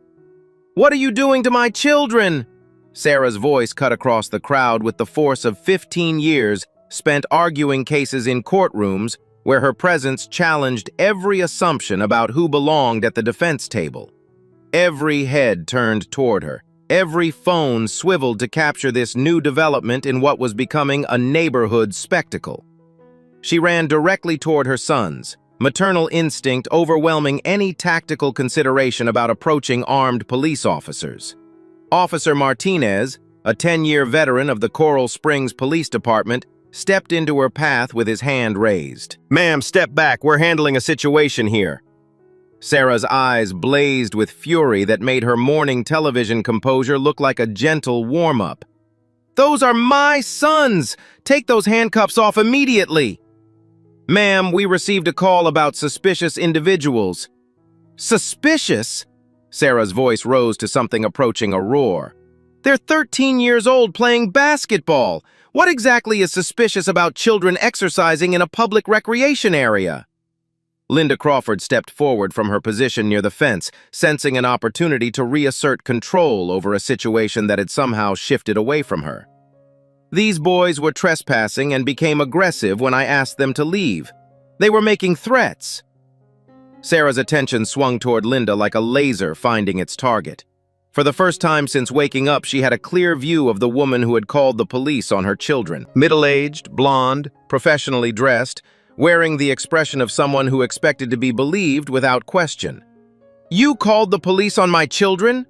"What are you doing to my children?" Sarah's voice cut across the crowd with the force of 15 years spent arguing cases in courtrooms where her presence challenged every assumption about who belonged at the defense table. Every head turned toward her. Every phone swiveled to capture this new development in what was becoming a neighborhood spectacle. She ran directly toward her sons, maternal instinct overwhelming any tactical consideration about approaching armed police officers. Officer Martinez, a 10-year veteran of the Coral Springs Police Department, stepped into her path with his hand raised. "Ma'am, step back. We're handling a situation here." Sarah's eyes blazed with fury that made her morning television composure look like a gentle warm-up. "Those are my sons! Take those handcuffs off immediately!" "Ma'am, we received a call about suspicious individuals." "Suspicious?" Sarah's voice rose to something approaching a roar. "They're 13 years old playing basketball. What exactly is suspicious about children exercising in a public recreation area?" Linda Crawford stepped forward from her position near the fence, sensing an opportunity to reassert control over a situation that had somehow shifted away from her. "These boys were trespassing and became aggressive when I asked them to leave. They were making threats." Sarah's attention swung toward Linda like a laser finding its target. For the first time since waking up, she had a clear view of the woman who had called the police on her children. Middle-aged, blonde, professionally dressed, wearing the expression of someone who expected to be believed without question. "You called the police on my children?"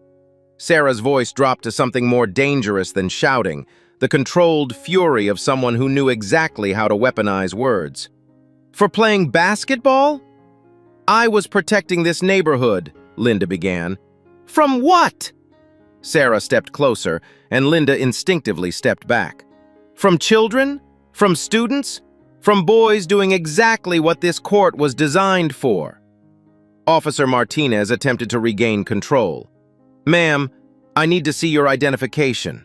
Sarah's voice dropped to something more dangerous than shouting, the controlled fury of someone who knew exactly how to weaponize words. "For playing basketball?" "I was protecting this neighborhood," Linda began. "From what?" Sarah stepped closer, and Linda instinctively stepped back. "From children? From students? From boys doing exactly what this court was designed for." Officer Martinez attempted to regain control. "Ma'am, I need to see your identification."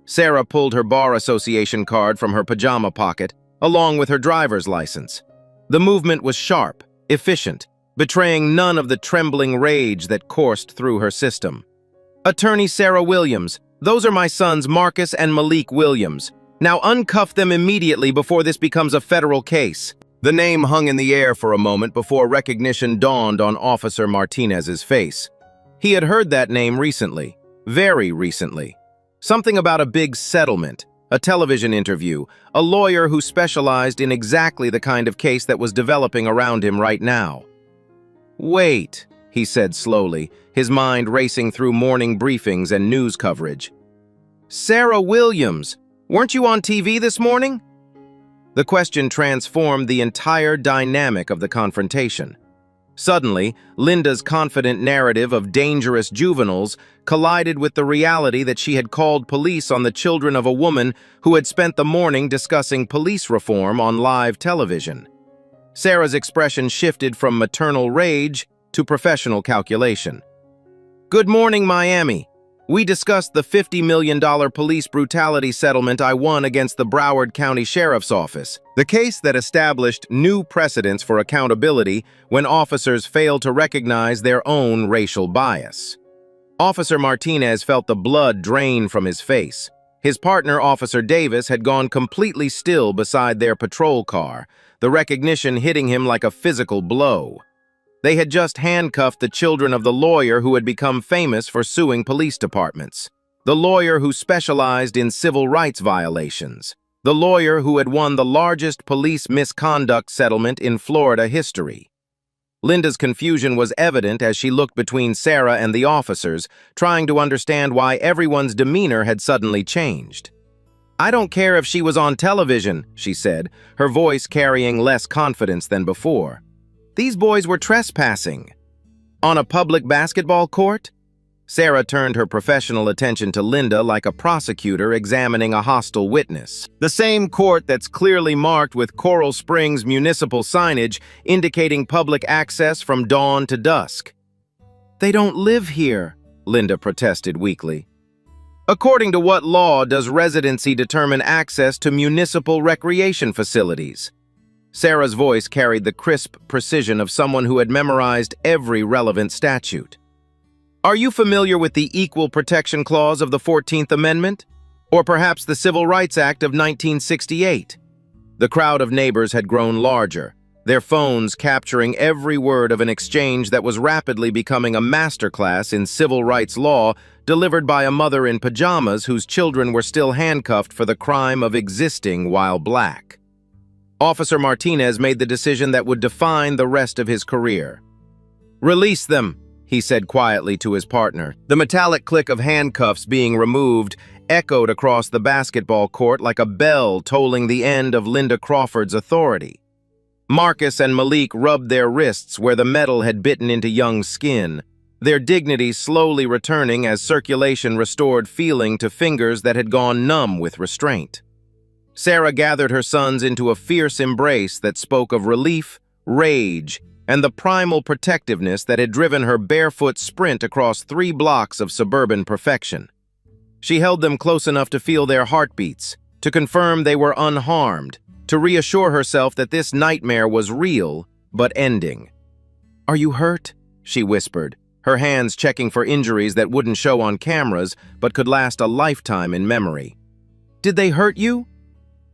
Sarah pulled her bar association card from her pajama pocket, along with her driver's license. The movement was sharp, efficient, betraying none of the trembling rage that coursed through her system. "Attorney Sarah Williams, those are my sons Marcus and Malik Williams. Now uncuff them immediately before this becomes a federal case." The name hung in the air for a moment before recognition dawned on Officer Martinez's face. He had heard that name recently, very recently. Something about a big settlement, a television interview, a lawyer who specialized in exactly the kind of case that was developing around him right now. "Wait," he said slowly, his mind racing through morning briefings and news coverage. "Sarah Williams, weren't you on TV this morning?" The question transformed the entire dynamic of the confrontation. Suddenly, Linda's confident narrative of dangerous juveniles collided with the reality that she had called police on the children of a woman who had spent the morning discussing police reform on live television. Sarah's expression shifted from maternal rage to professional calculation. "Good morning, Miami. We discussed the $50 million police brutality settlement I won against the Broward County Sheriff's Office, the case that established new precedents for accountability when officers failed to recognize their own racial bias." Officer Martinez felt the blood drain from his face. His partner, Officer Davis, had gone completely still beside their patrol car, the recognition hitting him like a physical blow. They had just handcuffed the children of the lawyer who had become famous for suing police departments, the lawyer who specialized in civil rights violations, the lawyer who had won the largest police misconduct settlement in Florida history. Linda's confusion was evident as she looked between Sarah and the officers, trying to understand why everyone's demeanor had suddenly changed. "I don't care if she was on television," she said, her voice carrying less confidence than before. "These boys were trespassing." "On a public basketball court?" Sarah turned her professional attention to Linda like a prosecutor examining a hostile witness. The same court that's clearly marked with Coral Springs municipal signage indicating public access from dawn to dusk. "They don't live here," Linda protested weakly. "According to what law does residency determine access to municipal recreation facilities?" Sarah's voice carried the crisp precision of someone who had memorized every relevant statute. "Are you familiar with the Equal Protection Clause of the 14th Amendment? Or perhaps the Civil Rights Act of 1968? The crowd of neighbors had grown larger, their phones capturing every word of an exchange that was rapidly becoming a masterclass in civil rights law delivered by a mother in pajamas whose children were still handcuffed for the crime of existing while black. Officer Martinez made the decision that would define the rest of his career. "Release them," he said quietly to his partner. The metallic click of handcuffs being removed echoed across the basketball court like a bell tolling the end of Linda Crawford's authority. Marcus and Malik rubbed their wrists where the metal had bitten into Young's skin, their dignity slowly returning as circulation restored feeling to fingers that had gone numb with restraint. Sarah gathered her sons into a fierce embrace that spoke of relief, rage, and the primal protectiveness that had driven her barefoot sprint across 3 blocks of suburban perfection. She held them close enough to feel their heartbeats, to confirm they were unharmed, to reassure herself that this nightmare was real, but ending. "Are you hurt?" she whispered, her hands checking for injuries that wouldn't show on cameras but could last a lifetime in memory. "Did they hurt you?"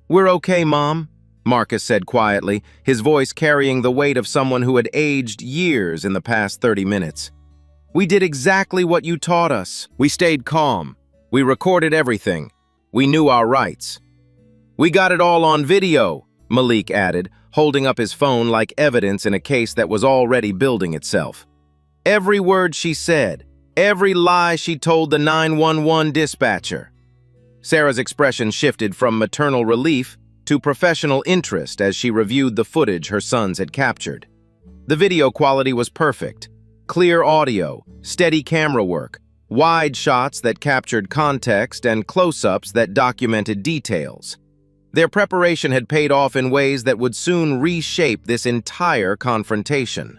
"We're okay, Mom," Marcus said quietly, his voice carrying the weight of someone who had aged years in the past 30 minutes. "We did exactly what you taught us. We stayed calm. We recorded everything. We knew our rights." "We got it all on video," Malik added, holding up his phone like evidence in a case that was already building itself. "Every word she said, every lie she told the 911 dispatcher." Sarah's expression shifted from maternal relief to professional interest as she reviewed the footage her sons had captured. The video quality was perfect. Clear audio, steady camera work, wide shots that captured context, and close-ups that documented details. Their preparation had paid off in ways that would soon reshape this entire confrontation.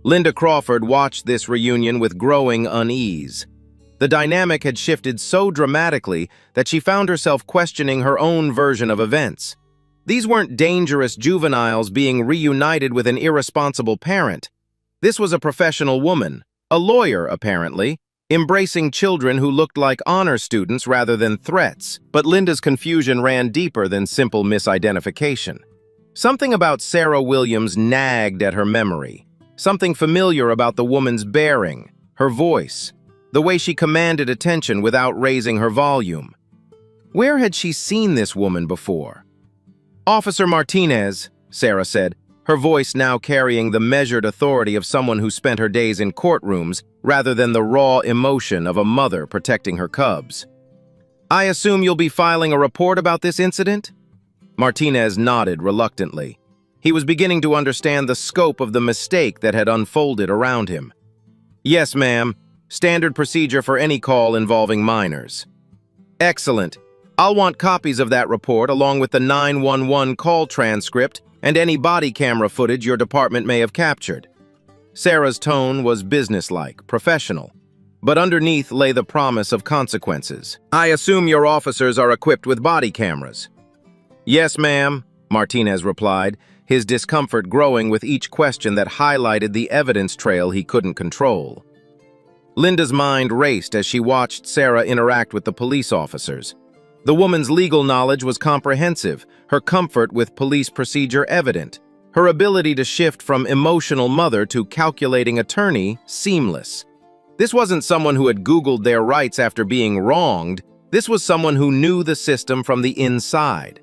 Linda Crawford watched this reunion with growing unease. The dynamic had shifted so dramatically that she found herself questioning her own version of events. These weren't dangerous juveniles being reunited with an irresponsible parent. This was a professional woman, a lawyer apparently, embracing children who looked like honor students rather than threats. But Linda's confusion ran deeper than simple misidentification. Something about Sarah Williams nagged at her memory. Something familiar about the woman's bearing, her voice, the way she commanded attention without raising her volume. Where had she seen this woman before? "Officer Martinez," Sarah said, her voice now carrying the measured authority of someone who spent her days in courtrooms rather than the raw emotion of a mother protecting her cubs. "I assume you'll be filing a report about this incident?" Martinez nodded reluctantly. He was beginning to understand the scope of the mistake that had unfolded around him. "Yes, ma'am. Standard procedure for any call involving minors." "Excellent. I'll want copies of that report along with the 911 call transcript and any body camera footage your department may have captured." Sarah's tone was businesslike, professional, but underneath lay the promise of consequences. "I assume your officers are equipped with body cameras?" "Yes, ma'am," Martinez replied, his discomfort growing with each question that highlighted the evidence trail he couldn't control. Linda's mind raced as she watched Sarah interact with the police officers. The woman's legal knowledge was comprehensive, her comfort with police procedure evident, her ability to shift from emotional mother to calculating attorney seamless. This wasn't someone who had Googled their rights after being wronged. This was someone who knew the system from the inside.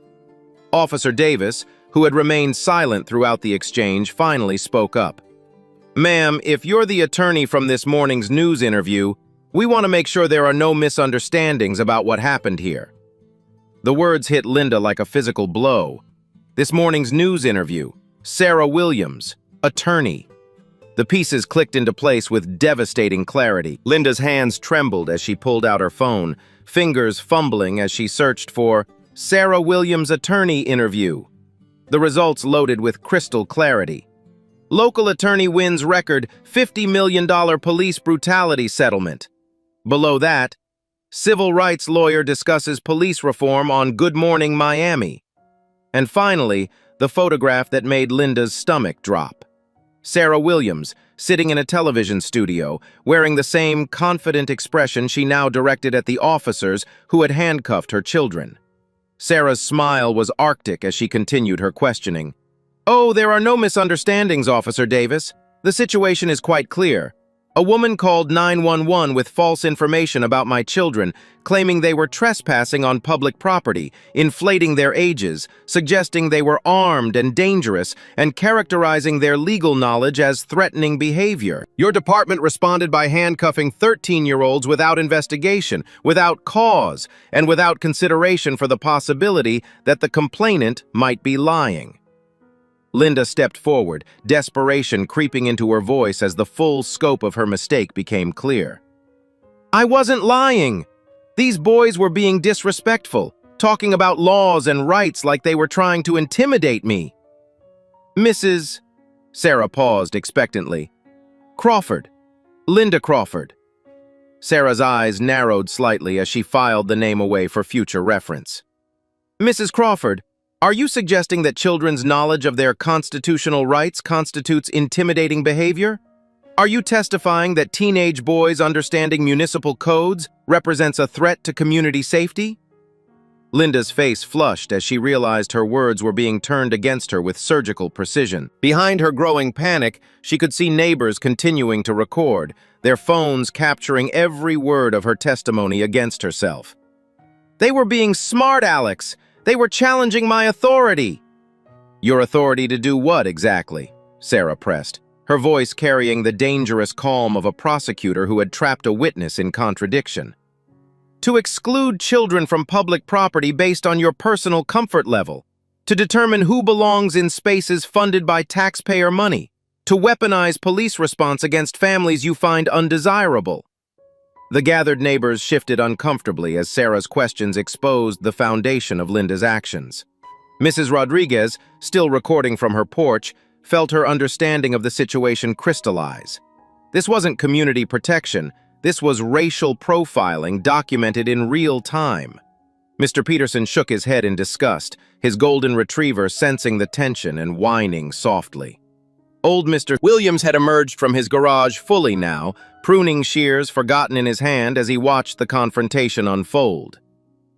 Officer Davis, who had remained silent throughout the exchange, finally spoke up. "Ma'am, if you're the attorney from this morning's news interview, we want to make sure there are no misunderstandings about what happened here." The words hit Linda like a physical blow. This morning's news interview, Sarah Williams, attorney. The pieces clicked into place with devastating clarity. Linda's hands trembled as she pulled out her phone, fingers fumbling as she searched for Sarah Williams attorney interview. The results loaded with crystal clarity. Local attorney wins record $50 million police brutality settlement. Below that, civil rights lawyer discusses police reform on Good Morning Miami. And finally, the photograph that made Linda's stomach drop. Sarah Williams, sitting in a television studio, wearing the same confident expression she now directed at the officers who had handcuffed her children. Sarah's smile was arctic as she continued her questioning. "Oh, there are no misunderstandings, Officer Davis. The situation is quite clear. A woman called 911 with false information about my children, claiming they were trespassing on public property, inflating their ages, suggesting they were armed and dangerous, and characterizing their legal knowledge as threatening behavior. Your department responded by handcuffing 13-year-olds without investigation, without cause, and without consideration for the possibility that the complainant might be lying." Linda stepped forward, desperation creeping into her voice as the full scope of her mistake became clear. "I wasn't lying. These boys were being disrespectful, talking about laws and rights like they were trying to intimidate me." "Mrs. Sarah paused expectantly. "Crawford. Linda Crawford." Sarah's eyes narrowed slightly as she filed the name away for future reference. "Mrs. Crawford, are you suggesting that children's knowledge of their constitutional rights constitutes intimidating behavior? Are you testifying that teenage boys understanding municipal codes represents a threat to community safety?" Linda's face flushed as she realized her words were being turned against her with surgical precision. Behind her growing panic, she could see neighbors continuing to record, their phones capturing every word of her testimony against herself. "They were being smart, Alex. They were challenging my authority." "Your authority to do what exactly?" Sarah pressed, her voice carrying the dangerous calm of a prosecutor who had trapped a witness in contradiction. "To exclude children from public property based on your personal comfort level, to determine who belongs in spaces funded by taxpayer money, to weaponize police response against families you find undesirable." The gathered neighbors shifted uncomfortably as Sarah's questions exposed the foundation of Linda's actions. Mrs. Rodriguez, still recording from her porch, felt her understanding of the situation crystallize. This wasn't community protection, this was racial profiling documented in real time. Mr. Peterson shook his head in disgust, his golden retriever sensing the tension and whining softly. Old Mr. Williams had emerged from his garage fully now, pruning shears forgotten in his hand as he watched the confrontation unfold.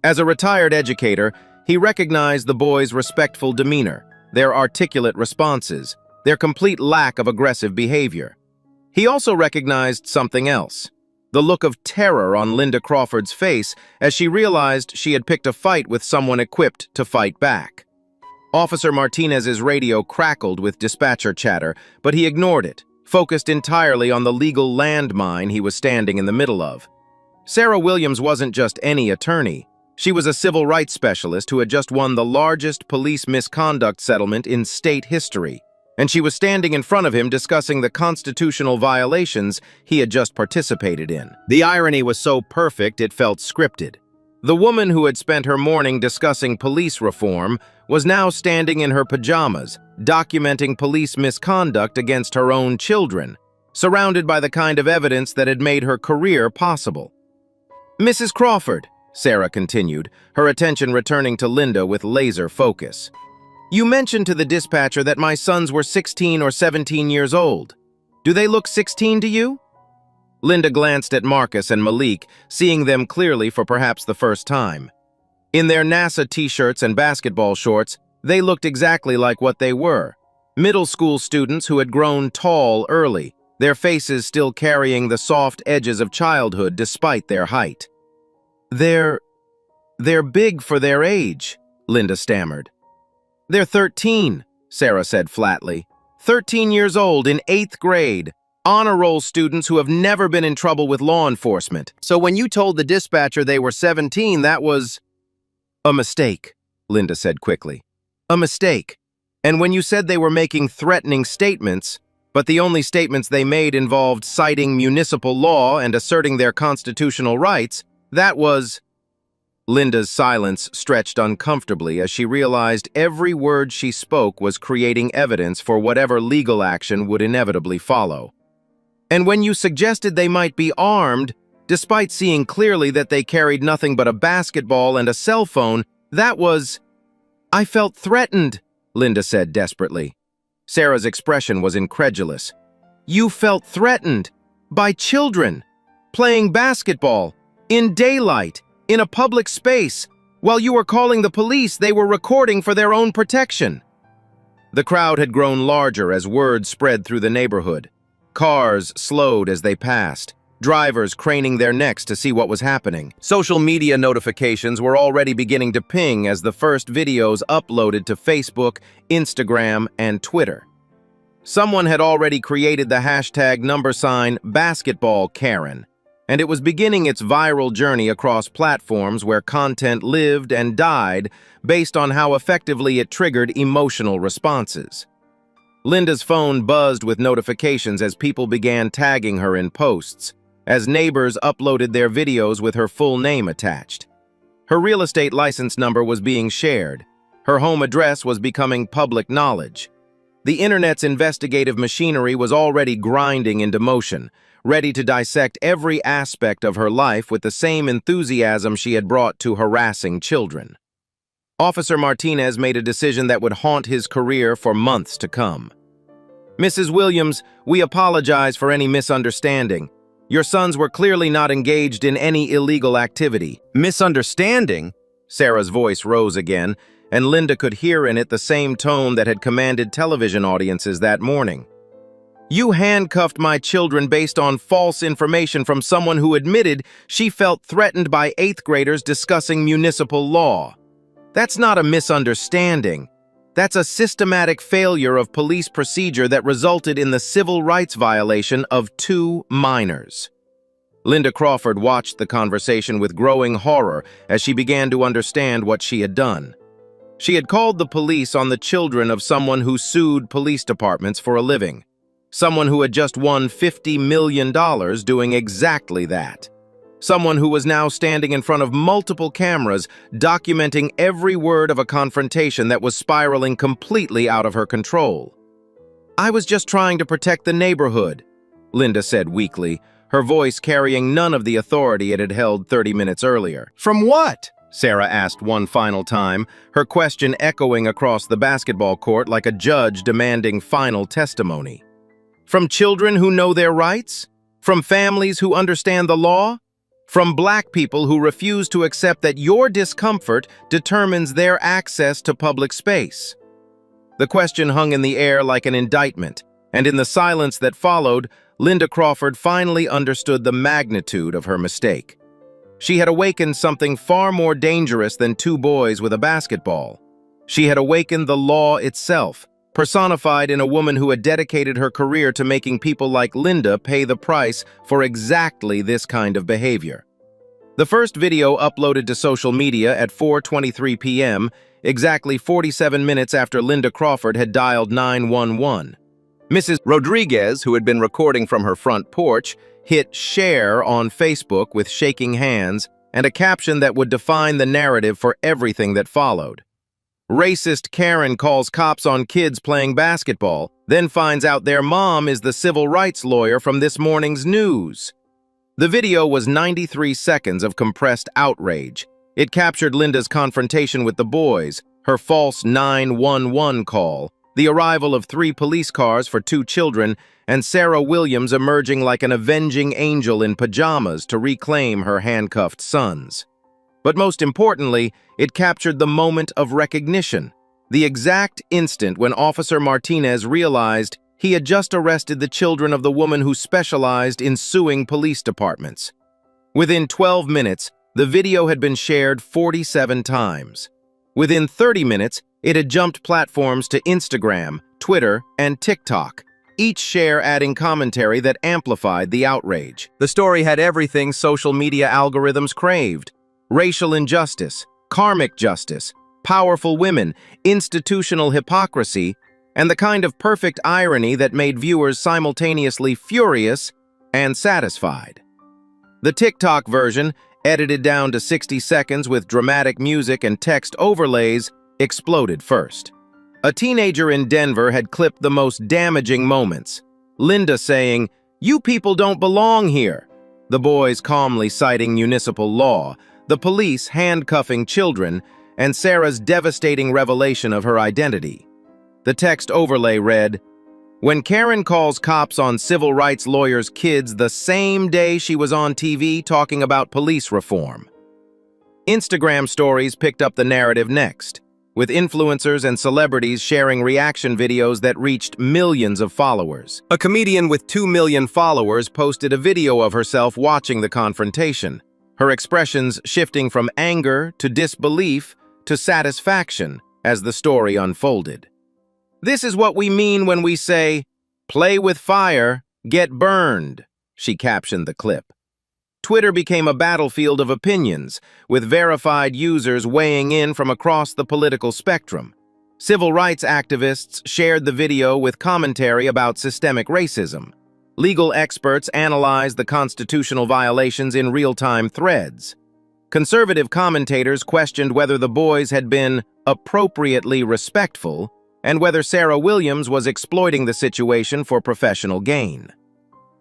As a retired educator, he recognized the boys' respectful demeanor, their articulate responses, their complete lack of aggressive behavior. He also recognized something else, the look of terror on Linda Crawford's face as she realized she had picked a fight with someone equipped to fight back. Officer Martinez's radio crackled with dispatcher chatter, but he ignored it, focused entirely on the legal landmine he was standing in the middle of. Sarah Williams wasn't just any attorney. She was a civil rights specialist who had just won the largest police misconduct settlement in state history, and she was standing in front of him discussing the constitutional violations he had just participated in. The irony was so perfect it felt scripted. The woman who had spent her morning discussing police reform was now standing in her pajamas, documenting police misconduct against her own children, surrounded by the kind of evidence that had made her career possible. "Mrs. Crawford," Sarah continued, her attention returning to Linda with laser focus, "you mentioned to the dispatcher that my sons were 16 or 17 years old. Do they look 16 to you?" Linda glanced at Marcus and Malik, seeing them clearly for perhaps the first time. In their NASA t-shirts and basketball shorts, they looked exactly like what they were. Middle school students who had grown tall early, their faces still carrying the soft edges of childhood despite their height. They're big for their age," Linda stammered. "They're 13, Sarah said flatly. 13 years old in 8th grade. Honor roll students who have never been in trouble with law enforcement. So when you told the dispatcher they were 17, that was—" "A mistake," Linda said quickly. "A mistake. And when you said they were making threatening statements, but the only statements they made involved citing municipal law and asserting their constitutional rights. That was... Linda's silence stretched uncomfortably as she realized every word she spoke was creating evidence for whatever legal action would inevitably follow. And when you suggested they might be armed, despite seeing clearly that they carried nothing but a basketball and a cell phone, that was... I felt threatened, Linda said desperately. Sarah's expression was incredulous. You felt threatened? By children? Playing basketball? In daylight? In a public space? While you were calling the police, they were recording for their own protection. The crowd had grown larger as word spread through the neighborhood. Cars slowed as they passed, drivers craning their necks to see what was happening. Social media notifications were already beginning to ping as the first videos uploaded to Facebook, Instagram, and Twitter. Someone had already created the hashtag #BasketballKaren, and it was beginning its viral journey across platforms where content lived and died based on how effectively it triggered emotional responses. Linda's phone buzzed with notifications as people began tagging her in posts, as neighbors uploaded their videos with her full name attached. Her real estate license number was being shared. Her home address was becoming public knowledge. The internet's investigative machinery was already grinding into motion, ready to dissect every aspect of her life with the same enthusiasm she had brought to harassing children. Officer Martinez made a decision that would haunt his career for months to come. Mrs. Williams, we apologize for any misunderstanding. Your sons were clearly not engaged in any illegal activity. Misunderstanding? Sarah's voice rose again, and Linda could hear in it the same tone that had commanded television audiences that morning. You handcuffed my children based on false information from someone who admitted she felt threatened by 8th graders discussing municipal law. That's not a misunderstanding. That's a systematic failure of police procedure that resulted in the civil rights violation of 2 minors. Linda Crawford watched the conversation with growing horror as she began to understand what she had done. She had called the police on the children of someone who sued police departments for a living. Someone who had just won $50 million doing exactly that. Someone who was now standing in front of multiple cameras, documenting every word of a confrontation that was spiraling completely out of her control. I was just trying to protect the neighborhood, Linda said weakly, her voice carrying none of the authority it had held 30 minutes earlier. From what? Sarah asked one final time, her question echoing across the basketball court like a judge demanding final testimony. From children who know their rights? From families who understand the law? From Black people who refuse to accept that your discomfort determines their access to public space? The question hung in the air like an indictment, and in the silence that followed, Linda Crawford finally understood the magnitude of her mistake. She had awakened something far more dangerous than 2 boys with a basketball. She had awakened the law itself, personified in a woman who had dedicated her career to making people like Linda pay the price for exactly this kind of behavior. The first video uploaded to social media at 4:23 p.m., exactly 47 minutes after Linda Crawford had dialed 911. Mrs. Rodriguez, who had been recording from her front porch, hit share on Facebook with shaking hands and a caption that would define the narrative for everything that followed. Racist Karen calls cops on kids playing basketball, then finds out their mom is the civil rights lawyer from this morning's news. The video was 93 seconds of compressed outrage. It captured Linda's confrontation with the boys, her false 911 call, the arrival of 3 police cars for 2 children, and Sarah Williams emerging like an avenging angel in pajamas to reclaim her handcuffed sons. But most importantly, it captured the moment of recognition, the exact instant when Officer Martinez realized he had just arrested the children of the woman who specialized in suing police departments. Within 12 minutes, the video had been shared 47 times. Within 30 minutes, it had jumped platforms to Instagram, Twitter, and TikTok, each share adding commentary that amplified the outrage. The story had everything social media algorithms craved: racial injustice, karmic justice, powerful women, institutional hypocrisy, and the kind of perfect irony that made viewers simultaneously furious and satisfied. The TikTok version, edited down to 60 seconds with dramatic music and text overlays, exploded first. A teenager in Denver had clipped the most damaging moments. Linda saying, "You people don't belong here." The boys calmly citing municipal law, the police handcuffing children, and Sarah's devastating revelation of her identity. The text overlay read, "When Karen calls cops on civil rights lawyers' kids the same day she was on TV talking about police reform." Instagram stories picked up the narrative next, with influencers and celebrities sharing reaction videos that reached millions of followers. A comedian with 2 million followers posted a video of herself watching the confrontation, her expressions shifting from anger to disbelief to satisfaction as the story unfolded. "This is what we mean when we say, 'Play with fire, get burned,'" she captioned the clip. Twitter became a battlefield of opinions, with verified users weighing in from across the political spectrum. Civil rights activists shared the video with commentary about systemic racism. Legal experts analyzed the constitutional violations in real-time threads. Conservative commentators questioned whether the boys had been appropriately respectful and whether Sarah Williams was exploiting the situation for professional gain.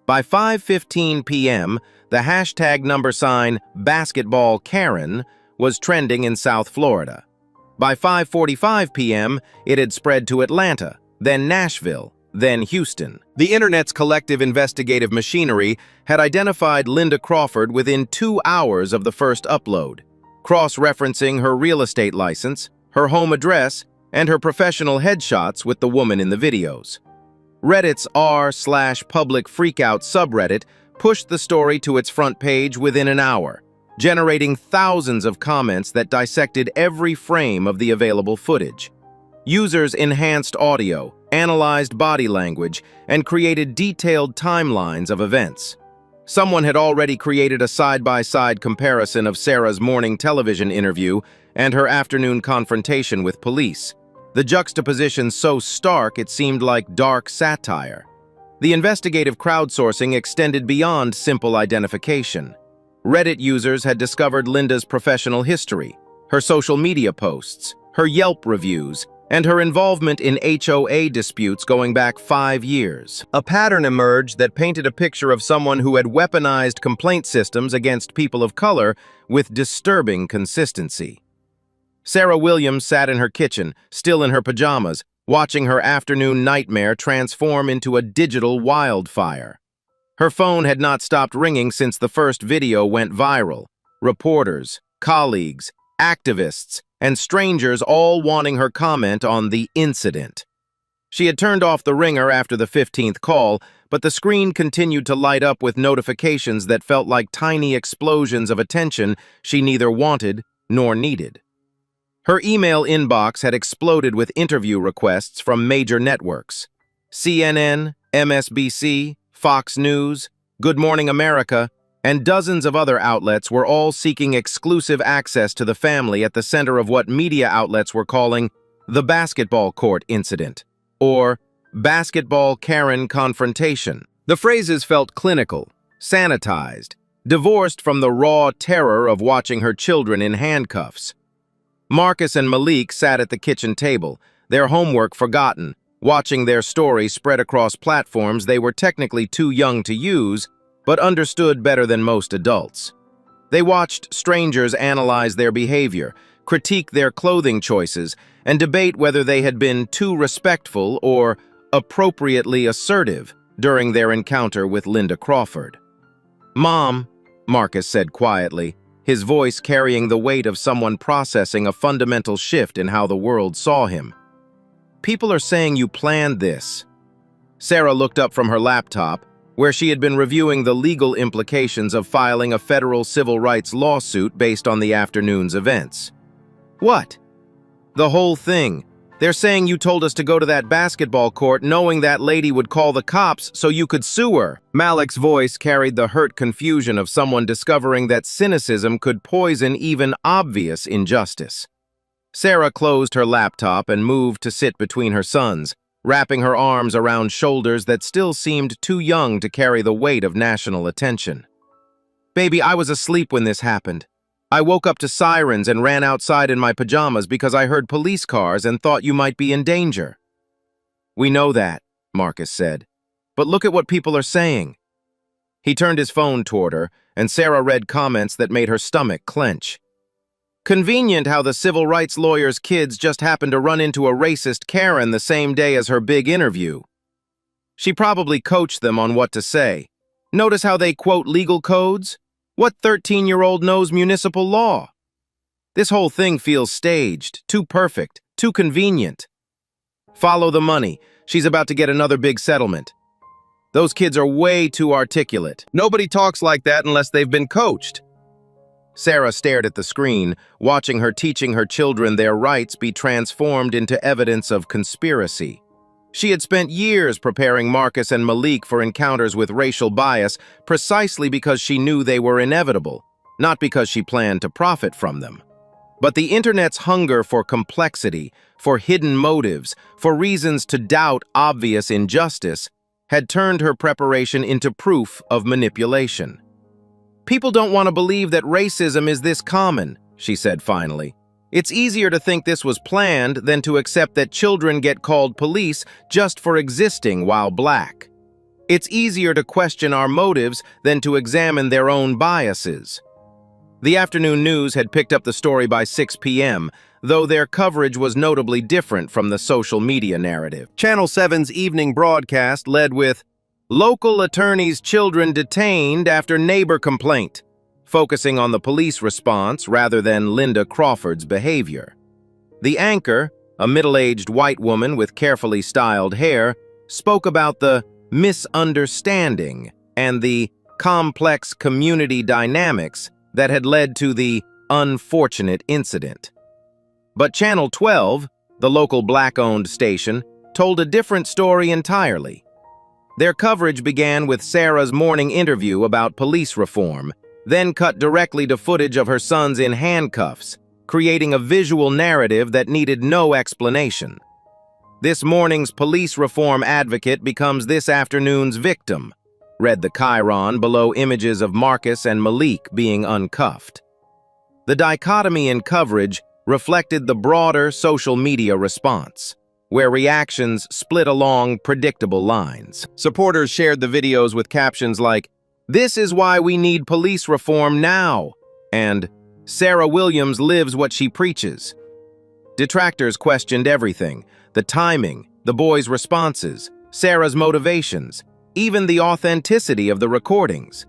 By 5:15 p.m., the hashtag #BasketballKaren was trending in South Florida. By 5:45 p.m., it had spread to Atlanta, then Nashville, then Houston. The internet's collective investigative machinery had identified Linda Crawford within 2 hours of the first upload, cross-referencing her real estate license, her home address, and her professional headshots with the woman in the videos. Reddit's r/public freakout subreddit pushed the story to its front page within an hour, generating thousands of comments that dissected every frame of the available footage. Users enhanced audio, analyzed body language, and created detailed timelines of events. Someone had already created a side-by-side comparison of Sarah's morning television interview and her afternoon confrontation with police. The juxtaposition so stark it seemed like dark satire. The investigative crowdsourcing extended beyond simple identification. Reddit users had discovered Linda's professional history, her social media posts, her Yelp reviews, and her involvement in HOA disputes going back 5 years. A pattern emerged that painted a picture of someone who had weaponized complaint systems against people of color with disturbing consistency. Sarah Williams sat in her kitchen, still in her pajamas, watching her afternoon nightmare transform into a digital wildfire. Her phone had not stopped ringing since the first video went viral. Reporters, colleagues, activists, and strangers all wanting her comment on the incident. She had turned off the ringer after the 15th call, but the screen continued to light up with notifications that felt like tiny explosions of attention she neither wanted nor needed. Her email inbox had exploded with interview requests from major networks. CNN, MSNBC, Fox News, Good Morning America, and dozens of other outlets were all seeking exclusive access to the family at the center of what media outlets were calling the basketball court incident, or basketball Karen confrontation. The phrases felt clinical, sanitized, divorced from the raw terror of watching her children in handcuffs. Marcus and Malik sat at the kitchen table, their homework forgotten, watching their story spread across platforms they were technically too young to use, but understood better than most adults. They watched strangers analyze their behavior, critique their clothing choices, and debate whether they had been too respectful or appropriately assertive during their encounter with Linda Crawford. "Mom," Marcus said quietly, his voice carrying the weight of someone processing a fundamental shift in how the world saw him. "People are saying you planned this." Sarah looked up from her laptop, where she had been reviewing the legal implications of filing a federal civil rights lawsuit based on the afternoon's events. "What?" "The whole thing. They're saying you told us to go to that basketball court knowing that lady would call the cops so you could sue her." Malik's voice carried the hurt confusion of someone discovering that cynicism could poison even obvious injustice. Sarah closed her laptop and moved to sit between her sons, wrapping her arms around shoulders that still seemed too young to carry the weight of national attention. "Baby, I was asleep when this happened. I woke up to sirens and ran outside in my pajamas because I heard police cars and thought you might be in danger." "We know that," Marcus said. "But look at what people are saying." He turned his phone toward her, and Sarah read comments that made her stomach clench. "Convenient how the civil rights lawyer's kids just happened to run into a racist Karen the same day as her big interview. She probably coached them on what to say. Notice how they quote legal codes? What 13-year-old knows municipal law? This whole thing feels staged, too perfect, too convenient. Follow the money. She's about to get another big settlement. Those kids are way too articulate. Nobody talks like that unless they've been coached." Sarah stared at the screen, watching her teaching her children their rights be transformed into evidence of conspiracy. She had spent years preparing Marcus and Malik for encounters with racial bias precisely because she knew they were inevitable, not because she planned to profit from them. But the internet's hunger for complexity, for hidden motives, for reasons to doubt obvious injustice, had turned her preparation into proof of manipulation. "People don't want to believe that racism is this common," she said finally. "It's easier to think this was planned than to accept that children get called police just for existing while black. It's easier to question our motives than to examine their own biases." The afternoon news had picked up the story by 6 p.m., though their coverage was notably different from the social media narrative. Channel 7's evening broadcast led with, "Local attorney's children detained after neighbor complaint," focusing on the police response rather than Linda Crawford's behavior. The anchor, a middle-aged white woman with carefully styled hair, spoke about the misunderstanding and the complex community dynamics that had led to the unfortunate incident. But Channel 12, the local black-owned station, told a different story entirely. Their coverage began with Sarah's morning interview about police reform, then cut directly to footage of her sons in handcuffs, creating a visual narrative that needed no explanation. "This morning's police reform advocate becomes this afternoon's victim," read the chyron below images of Marcus and Malik being uncuffed. The dichotomy in coverage reflected the broader social media response, where reactions split along predictable lines. Supporters shared the videos with captions like, "This is why we need police reform now," and "Sarah Williams lives what she preaches." Detractors questioned everything: the timing, the boys' responses, Sarah's motivations, even the authenticity of the recordings.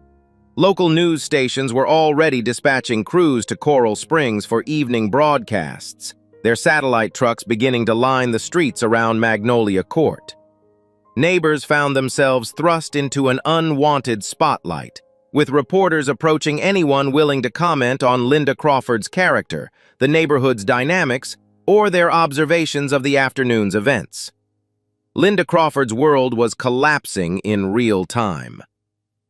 Local news stations were already dispatching crews to Coral Springs for evening broadcasts, their satellite trucks beginning to line the streets around Magnolia Court. Neighbors found themselves thrust into an unwanted spotlight, with reporters approaching anyone willing to comment on Linda Crawford's character, the neighborhood's dynamics, or their observations of the afternoon's events. Linda Crawford's world was collapsing in real time.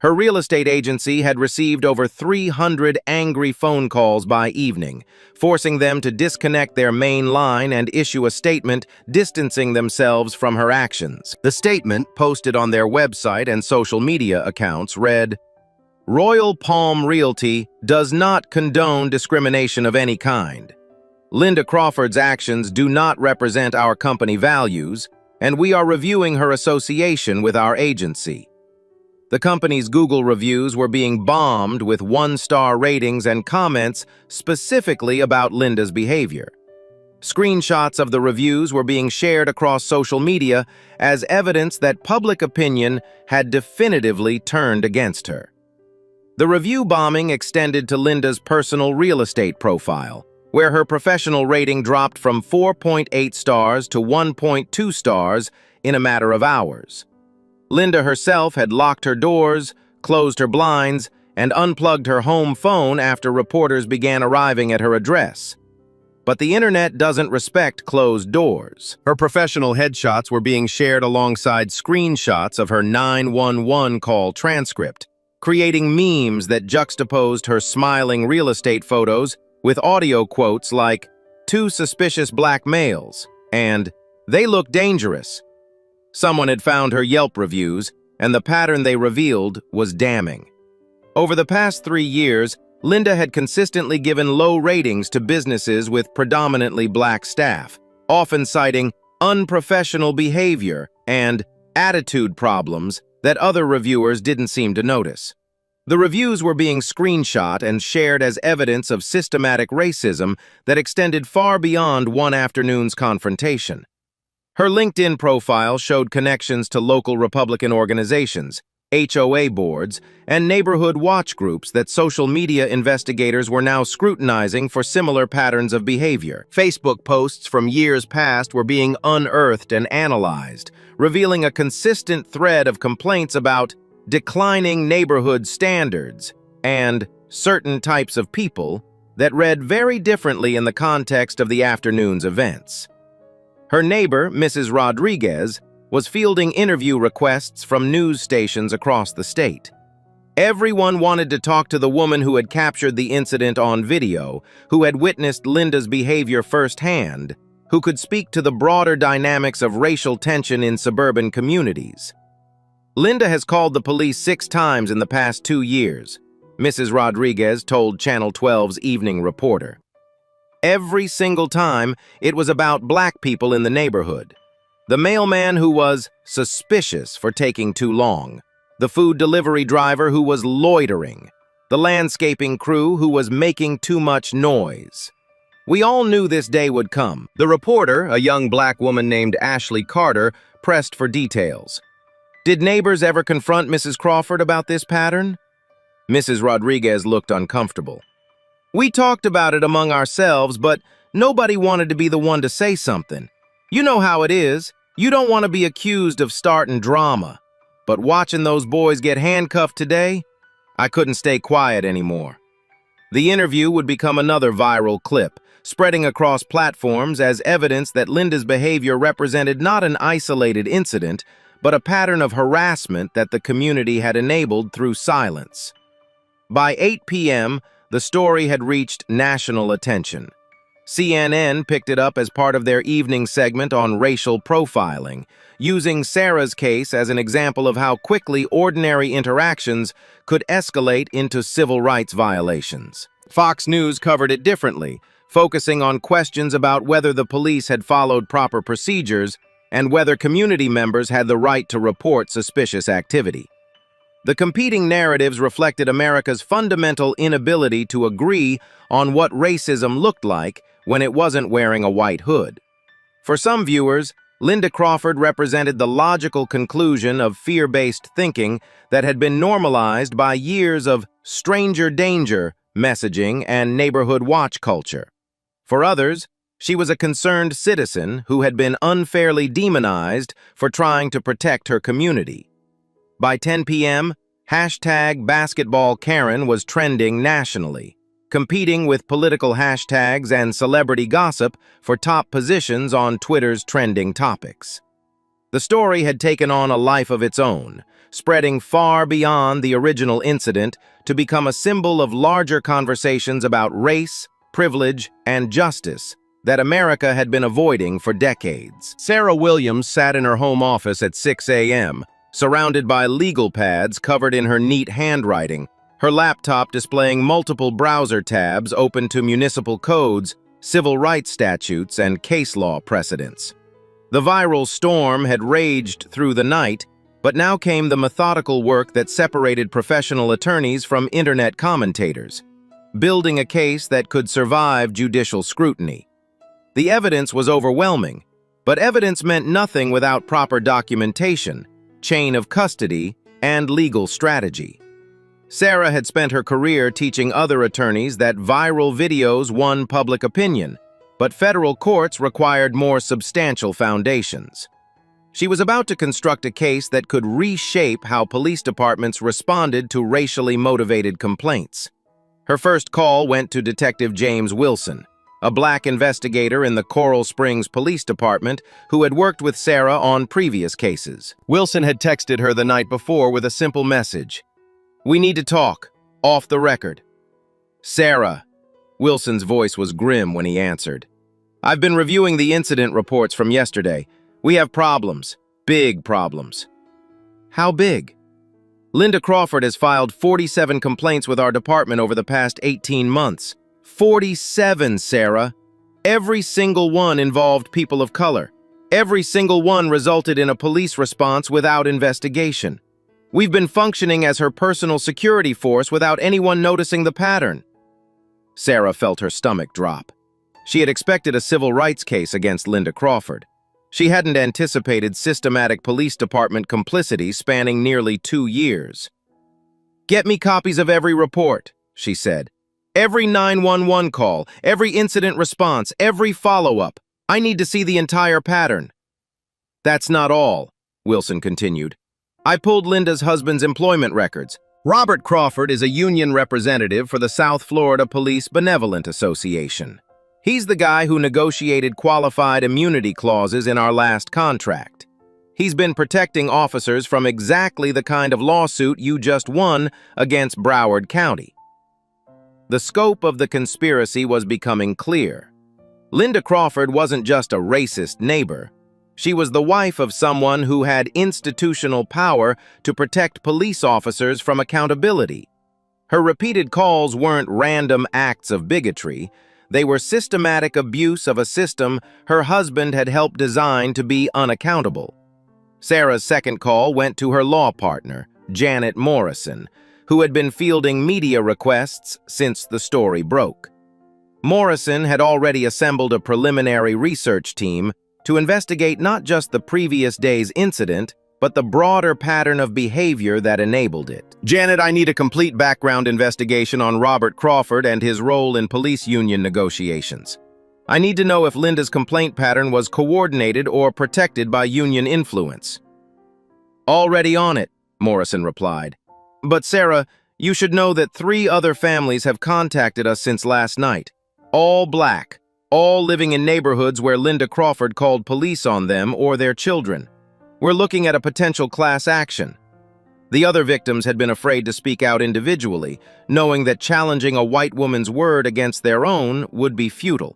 Her real estate agency had received over 300 angry phone calls by evening, forcing them to disconnect their main line and issue a statement distancing themselves from her actions. The statement, posted on their website and social media accounts, read, "Royal Palm Realty does not condone discrimination of any kind. Linda Crawford's actions do not represent our company values, and we are reviewing her association with our agency." The company's Google reviews were being bombed with one-star ratings and comments specifically about Linda's behavior. Screenshots of the reviews were being shared across social media as evidence that public opinion had definitively turned against her. The review bombing extended to Linda's personal real estate profile, where her professional rating dropped from 4.8 stars to 1.2 stars in a matter of hours. Linda herself had locked her doors, closed her blinds, and unplugged her home phone after reporters began arriving at her address. But the internet doesn't respect closed doors. Her professional headshots were being shared alongside screenshots of her 911 call transcript, creating memes that juxtaposed her smiling real estate photos with audio quotes like, "Two suspicious black males," and "They look dangerous." Someone had found her Yelp reviews, and the pattern they revealed was damning. Over the past 3 years, Linda had consistently given low ratings to businesses with predominantly black staff, often citing unprofessional behavior and attitude problems that other reviewers didn't seem to notice. The reviews were being screenshot and shared as evidence of systematic racism that extended far beyond one afternoon's confrontation. Her LinkedIn profile showed connections to local Republican organizations, HOA boards, and neighborhood watch groups that social media investigators were now scrutinizing for similar patterns of behavior. Facebook posts from years past were being unearthed and analyzed, revealing a consistent thread of complaints about declining neighborhood standards and certain types of people that read very differently in the context of the afternoon's events. Her neighbor, Mrs. Rodriguez, was fielding interview requests from news stations across the state. Everyone wanted to talk to the woman who had captured the incident on video, who had witnessed Linda's behavior firsthand, who could speak to the broader dynamics of racial tension in suburban communities. Linda has called the police 6 times in the past 2 years, Mrs. Rodriguez told Channel 12's Evening Reporter. Every single time, it was about black people in the neighborhood. The mailman who was suspicious for taking too long, the food delivery driver who was loitering, the landscaping crew who was making too much noise. We all knew this day would come. The reporter, a young black woman named Ashley Carter, pressed for details. Did neighbors ever confront Mrs. Crawford about this pattern? Mrs. Rodriguez looked uncomfortable. We talked about it among ourselves, but nobody wanted to be the one to say something. You know how it is. You don't want to be accused of starting drama. But watching those boys get handcuffed today, I couldn't stay quiet anymore. The interview would become another viral clip, spreading across platforms as evidence that Linda's behavior represented not an isolated incident, but a pattern of harassment that the community had enabled through silence. By 8 p.m., the story had reached national attention. CNN picked it up as part of their evening segment on racial profiling, using Sarah's case as an example of how quickly ordinary interactions could escalate into civil rights violations. Fox News covered it differently, focusing on questions about whether the police had followed proper procedures and whether community members had the right to report suspicious activity. The competing narratives reflected America's fundamental inability to agree on what racism looked like when it wasn't wearing a white hood. For some viewers, Linda Crawford represented the logical conclusion of fear-based thinking that had been normalized by years of stranger danger messaging and neighborhood watch culture. For others, she was a concerned citizen who had been unfairly demonized for trying to protect her community. By 10 p.m., #BasketballKaren was trending nationally, competing with political hashtags and celebrity gossip for top positions on Twitter's trending topics. The story had taken on a life of its own, spreading far beyond the original incident to become a symbol of larger conversations about race, privilege, and justice that America had been avoiding for decades. Sarah Williams sat in her home office at 6 a.m., surrounded by legal pads covered in her neat handwriting, her laptop displaying multiple browser tabs open to municipal codes, civil rights statutes, and case law precedents. The viral storm had raged through the night, but now came the methodical work that separated professional attorneys from internet commentators, building a case that could survive judicial scrutiny. The evidence was overwhelming, but evidence meant nothing without proper documentation, chain of custody, and legal strategy. Sarah had spent her career teaching other attorneys that viral videos won public opinion, but federal courts required more substantial foundations. She was about to construct a case that could reshape how police departments responded to racially motivated complaints. Her first call went to Detective James Wilson, a black investigator in the Coral Springs Police Department who had worked with Sarah on previous cases. Wilson had texted her the night before with a simple message: "We need to talk, off the record." "Sarah," Wilson's voice was grim when he answered. "I've been reviewing the incident reports from yesterday. We have problems, Big problems. How big? Linda Crawford has filed 47 complaints with our department over the past 18 months. 47, Sarah. Every single one involved people of color. Every single one resulted in a police response without investigation. We've been functioning as her personal security force without anyone noticing the pattern. Sarah felt her stomach drop. She had expected a civil rights case against Linda Crawford. She hadn't anticipated systematic police department complicity spanning nearly 2 years. "Get me copies of every report," she said. "Every 911 call, every incident response, every follow-up. I need to see the entire pattern." "That's not all," Wilson continued. "I pulled Linda's husband's employment records. Robert Crawford is a union representative for the South Florida Police Benevolent Association. He's the guy who negotiated qualified immunity clauses in our last contract. He's been protecting officers from exactly the kind of lawsuit you just won against Broward County." The scope of the conspiracy was becoming clear. Linda Crawford wasn't just a racist neighbor. She was the wife of someone who had institutional power to protect police officers from accountability. Her repeated calls weren't random acts of bigotry. They were systematic abuse of a system her husband had helped design to be unaccountable. Sarah's second call went to her law partner, Janet Morrison, who had been fielding media requests since the story broke. Morrison had already assembled a preliminary research team to investigate not just the previous day's incident, but the broader pattern of behavior that enabled it. "Janet, I need a complete background investigation on Robert Crawford and his role in police union negotiations. I need to know if Linda's complaint pattern was coordinated or protected by union influence." "Already on it," Morrison replied. "But Sarah, you should know that 3 other families have contacted us since last night. All black, all living in neighborhoods where Linda Crawford called police on them or their children. We're looking at a potential class action." The other victims had been afraid to speak out individually, knowing that challenging a white woman's word against their own would be futile.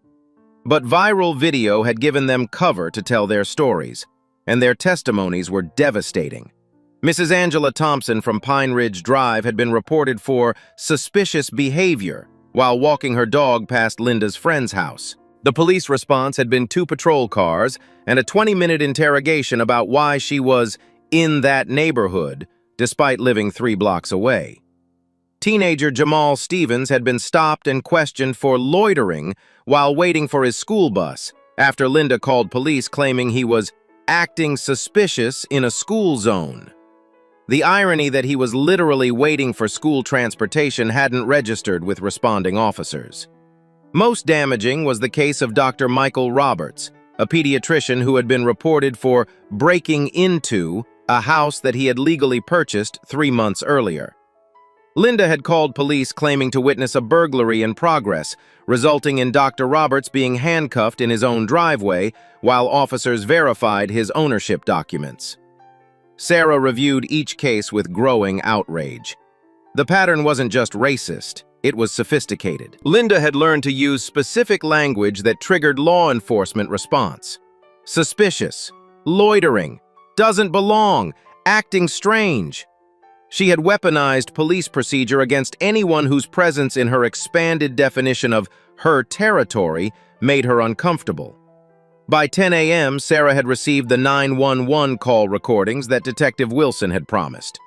But viral video had given them cover to tell their stories, and their testimonies were devastating. Mrs. Angela Thompson from Pine Ridge Drive had been reported for suspicious behavior while walking her dog past Linda's friend's house. The police response had been 2 patrol cars and a 20-minute interrogation about why she was in that neighborhood, despite living 3 blocks away. Teenager Jamal Stevens had been stopped and questioned for loitering while waiting for his school bus, after Linda called police claiming he was acting suspicious in a school zone. The irony that he was literally waiting for school transportation hadn't registered with responding officers. Most damaging was the case of Dr. Michael Roberts, a pediatrician who had been reported for breaking into a house that he had legally purchased 3 months earlier. Linda had called police claiming to witness a burglary in progress, resulting in Dr. Roberts being handcuffed in his own driveway while officers verified his ownership documents. Sarah reviewed each case with growing outrage. The pattern wasn't just racist, it was sophisticated. Linda had learned to use specific language that triggered law enforcement response. Suspicious, loitering, doesn't belong, acting strange. She had weaponized police procedure against anyone whose presence in her expanded definition of her territory made her uncomfortable. By 10 a.m., Sarah had received the 911 call recordings that Detective Wilson had promised.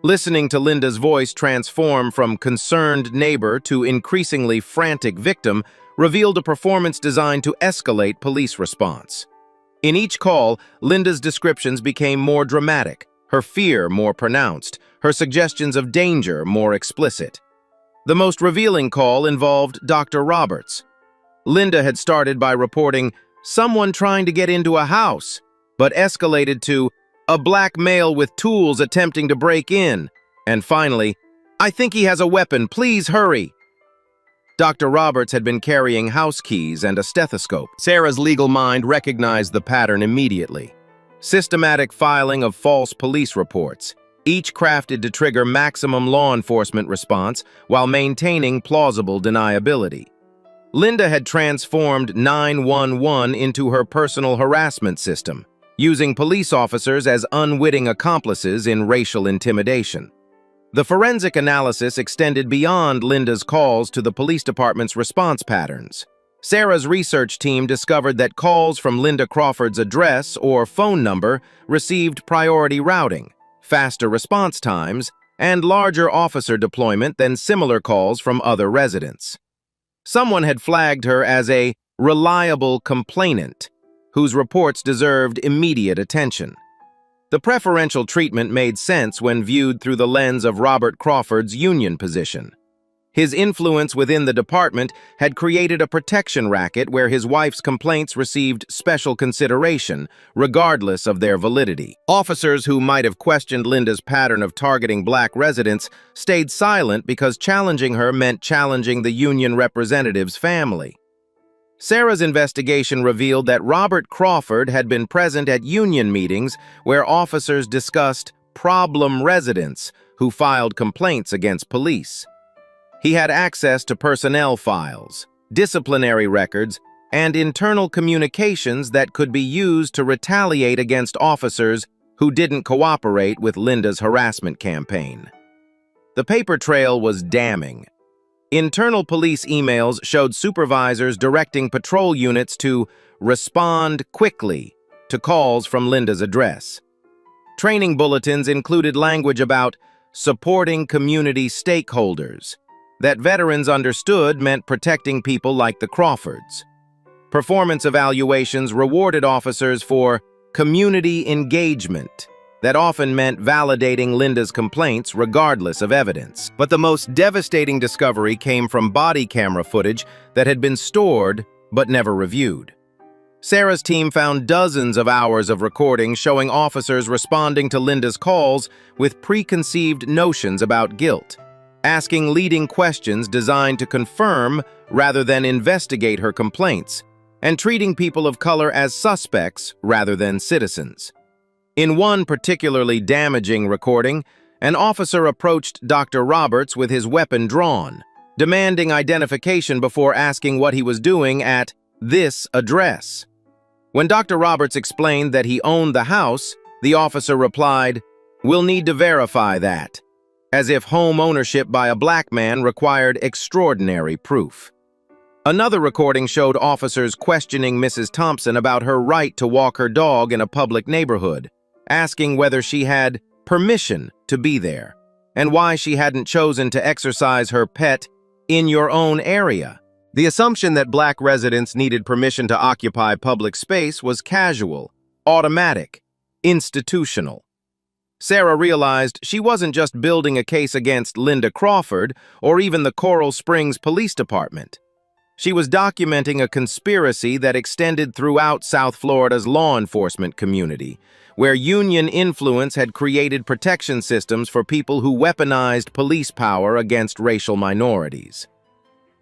Listening to Linda's voice transform from concerned neighbor to increasingly frantic victim revealed a performance designed to escalate police response. In each call, Linda's descriptions became more dramatic, her fear more pronounced, her suggestions of danger more explicit. The most revealing call involved Dr. Roberts. Linda had started by reporting someone trying to get into a house, but escalated to a black male with tools attempting to break in, and finally, "I think he has a weapon, please hurry." Dr. Roberts had been carrying house keys and a stethoscope. Sarah's legal mind recognized the pattern immediately. Systematic filing of false police reports, each crafted to trigger maximum law enforcement response while maintaining plausible deniability. Linda had transformed 911 into her personal harassment system, using police officers as unwitting accomplices in racial intimidation. The forensic analysis extended beyond Linda's calls to the police department's response patterns. Sarah's research team discovered that calls from Linda Crawford's address or phone number received priority routing, faster response times, and larger officer deployment than similar calls from other residents. Someone had flagged her as a reliable complainant, whose reports deserved immediate attention. The preferential treatment made sense when viewed through the lens of Robert Crawford's union position. His influence within the department had created a protection racket where his wife's complaints received special consideration, regardless of their validity. Officers who might have questioned Linda's pattern of targeting black residents stayed silent because challenging her meant challenging the union representative's family. Sarah's investigation revealed that Robert Crawford had been present at union meetings where officers discussed problem residents who filed complaints against police. He had access to personnel files, disciplinary records, and internal communications that could be used to retaliate against officers who didn't cooperate with Linda's harassment campaign. The paper trail was damning. Internal police emails showed supervisors directing patrol units to respond quickly to calls from Linda's address. Training bulletins included language about supporting community stakeholders that veterans understood meant protecting people like the Crawfords. Performance evaluations rewarded officers for community engagement that often meant validating Linda's complaints regardless of evidence. But the most devastating discovery came from body camera footage that had been stored but never reviewed. Sarah's team found dozens of hours of recordings showing officers responding to Linda's calls with preconceived notions about guilt, asking leading questions designed to confirm rather than investigate her complaints, and treating people of color as suspects rather than citizens. In one particularly damaging recording, an officer approached Dr. Roberts with his weapon drawn, demanding identification before asking what he was doing at this address. When Dr. Roberts explained that he owned the house, the officer replied, "We'll need to verify that," as if home ownership by a black man required extraordinary proof. Another recording showed officers questioning Mrs. Thompson about her right to walk her dog in a public neighborhood, asking whether she had permission to be there, and why she hadn't chosen to exercise her pet in your own area. The assumption that black residents needed permission to occupy public space was casual, automatic, institutional. Sarah realized she wasn't just building a case against Linda Crawford or even the Coral Springs Police Department. She was documenting a conspiracy that extended throughout South Florida's law enforcement community, where union influence had created protection systems for people who weaponized police power against racial minorities.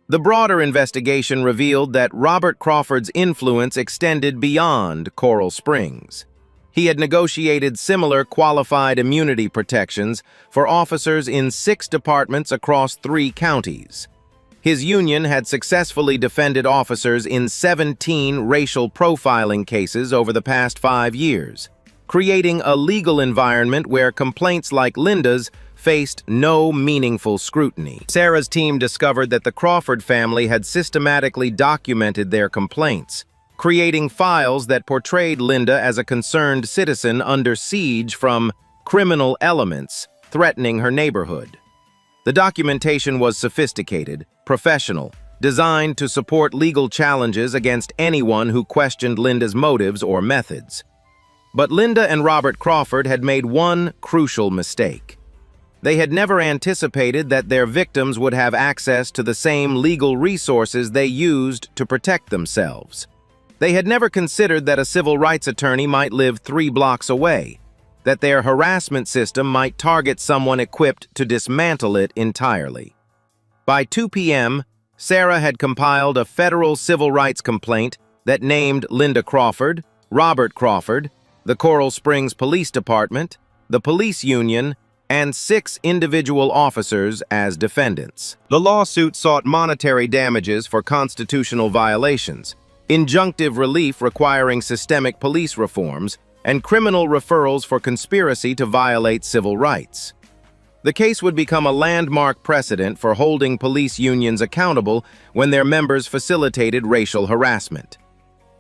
The broader investigation revealed that Robert Crawford's influence extended beyond Coral Springs. He had negotiated similar qualified immunity protections for officers in 6 departments across 3 counties. His union had successfully defended officers in 17 racial profiling cases over the past 5 years, creating a legal environment where complaints like Linda's faced no meaningful scrutiny. Sarah's team discovered that the Crawford family had systematically documented their complaints, creating files that portrayed Linda as a concerned citizen under siege from criminal elements threatening her neighborhood. The documentation was sophisticated, professional, designed to support legal challenges against anyone who questioned Linda's motives or methods. But Linda and Robert Crawford had made one crucial mistake. They had never anticipated that their victims would have access to the same legal resources they used to protect themselves. They had never considered that a civil rights attorney might live 3 blocks away, that their harassment system might target someone equipped to dismantle it entirely. By 2 p.m., Sarah had compiled a federal civil rights complaint that named Linda Crawford, Robert Crawford, the Coral Springs Police Department, the police union, and 6 individual officers as defendants. The lawsuit sought monetary damages for constitutional violations, injunctive relief requiring systemic police reforms, and criminal referrals for conspiracy to violate civil rights. The case would become a landmark precedent for holding police unions accountable when their members facilitated racial harassment.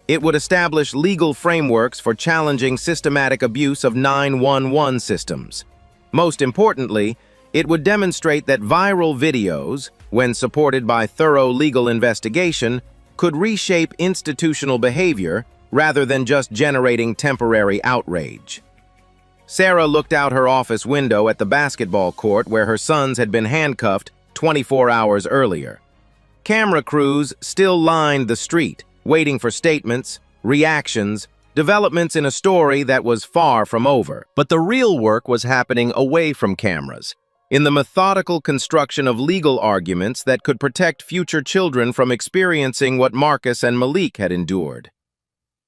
It would establish legal frameworks for challenging systematic abuse of 911 systems. Most importantly, it would demonstrate that viral videos, when supported by thorough legal investigation, could reshape institutional behavior rather than just generating temporary outrage. Sarah looked out her office window at the basketball court where her sons had been handcuffed 24 hours earlier. Camera crews still lined the street, waiting for statements, reactions, developments in a story that was far from over. But the real work was happening away from cameras, in the methodical construction of legal arguments that could protect future children from experiencing what Marcus and Malik had endured.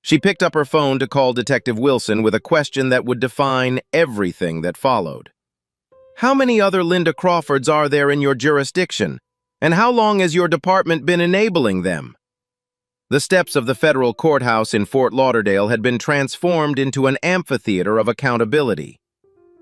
She picked up her phone to call Detective Wilson with a question that would define everything that followed. How many other Linda Crawfords are there in your jurisdiction, and how long has your department been enabling them? The steps of the federal courthouse in Fort Lauderdale had been transformed into an amphitheater of accountability.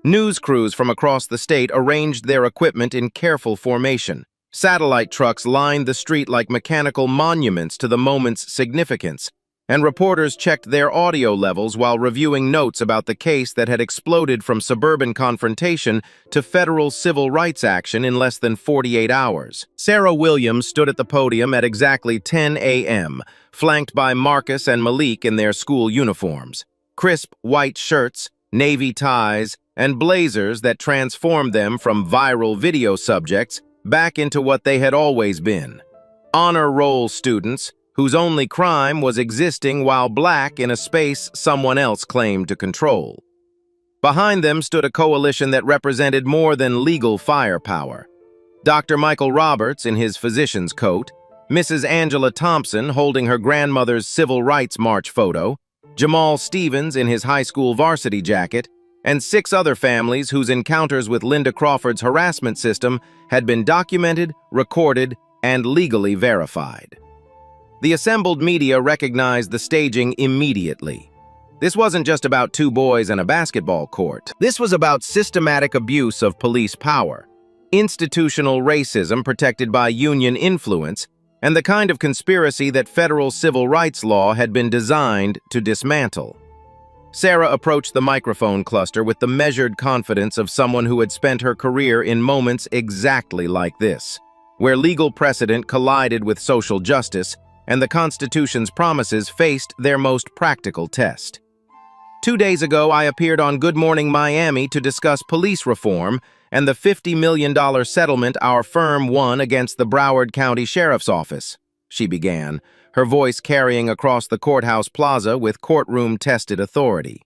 News crews from across the state arranged their equipment in careful formation. Satellite trucks lined the street like mechanical monuments to the moment's significance, and reporters checked their audio levels while reviewing notes about the case that had exploded from suburban confrontation to federal civil rights action in less than 48 hours. Sarah Williams stood at the podium at exactly 10 a.m., flanked by Marcus and Malik in their school uniforms. Crisp white shirts, navy ties, and blazers that transformed them from viral video subjects back into what they had always been: honor roll students whose only crime was existing while black in a space someone else claimed to control. Behind them stood a coalition that represented more than legal firepower. Dr. Michael Roberts in his physician's coat, Mrs. Angela Thompson holding her grandmother's Civil Rights March photo, Jamal Stevens in his high school varsity jacket, and 6 other families whose encounters with Linda Crawford's harassment system had been documented, recorded, and legally verified. The assembled media recognized the staging immediately. This wasn't just about 2 boys and a basketball court. This was about systematic abuse of police power, institutional racism protected by union influence, and the kind of conspiracy that federal civil rights law had been designed to dismantle. Sarah approached the microphone cluster with the measured confidence of someone who had spent her career in moments exactly like this, where legal precedent collided with social justice and the Constitution's promises faced their most practical test. 2 days ago, I appeared on Good Morning Miami to discuss police reform and the $50 million settlement our firm won against the Broward County Sheriff's Office, she began, her voice carrying across the courthouse plaza with courtroom-tested authority.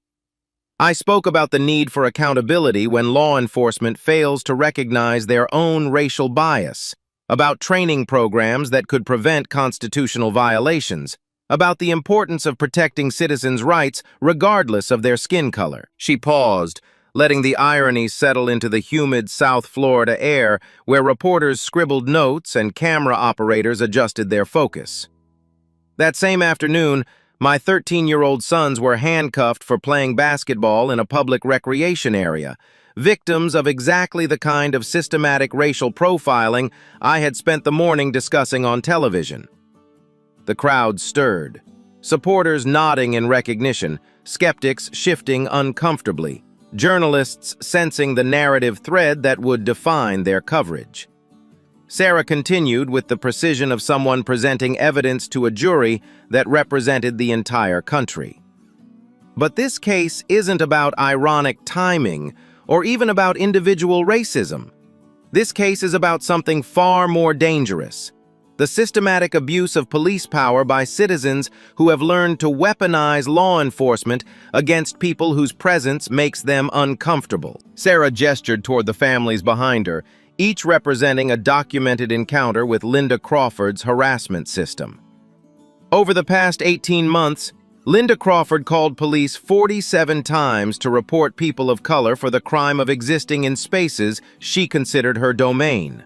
I spoke about the need for accountability when law enforcement fails to recognize their own racial bias, about training programs that could prevent constitutional violations, about the importance of protecting citizens' rights regardless of their skin color. She paused, letting the irony settle into the humid South Florida air where reporters scribbled notes and camera operators adjusted their focus. That same afternoon, my 13-year-old sons were handcuffed for playing basketball in a public recreation area, victims of exactly the kind of systematic racial profiling I had spent the morning discussing on television. The crowd stirred, supporters nodding in recognition, skeptics shifting uncomfortably, journalists sensing the narrative thread that would define their coverage. Sarah continued with the precision of someone presenting evidence to a jury that represented the entire country. But this case isn't about ironic timing or even about individual racism. This case is about something far more dangerous: the systematic abuse of police power by citizens who have learned to weaponize law enforcement against people whose presence makes them uncomfortable. Sarah gestured toward the families behind her, each representing a documented encounter with Linda Crawford's harassment system. Over the past 18 months, Linda Crawford called police 47 times to report people of color for the crime of existing in spaces she considered her domain.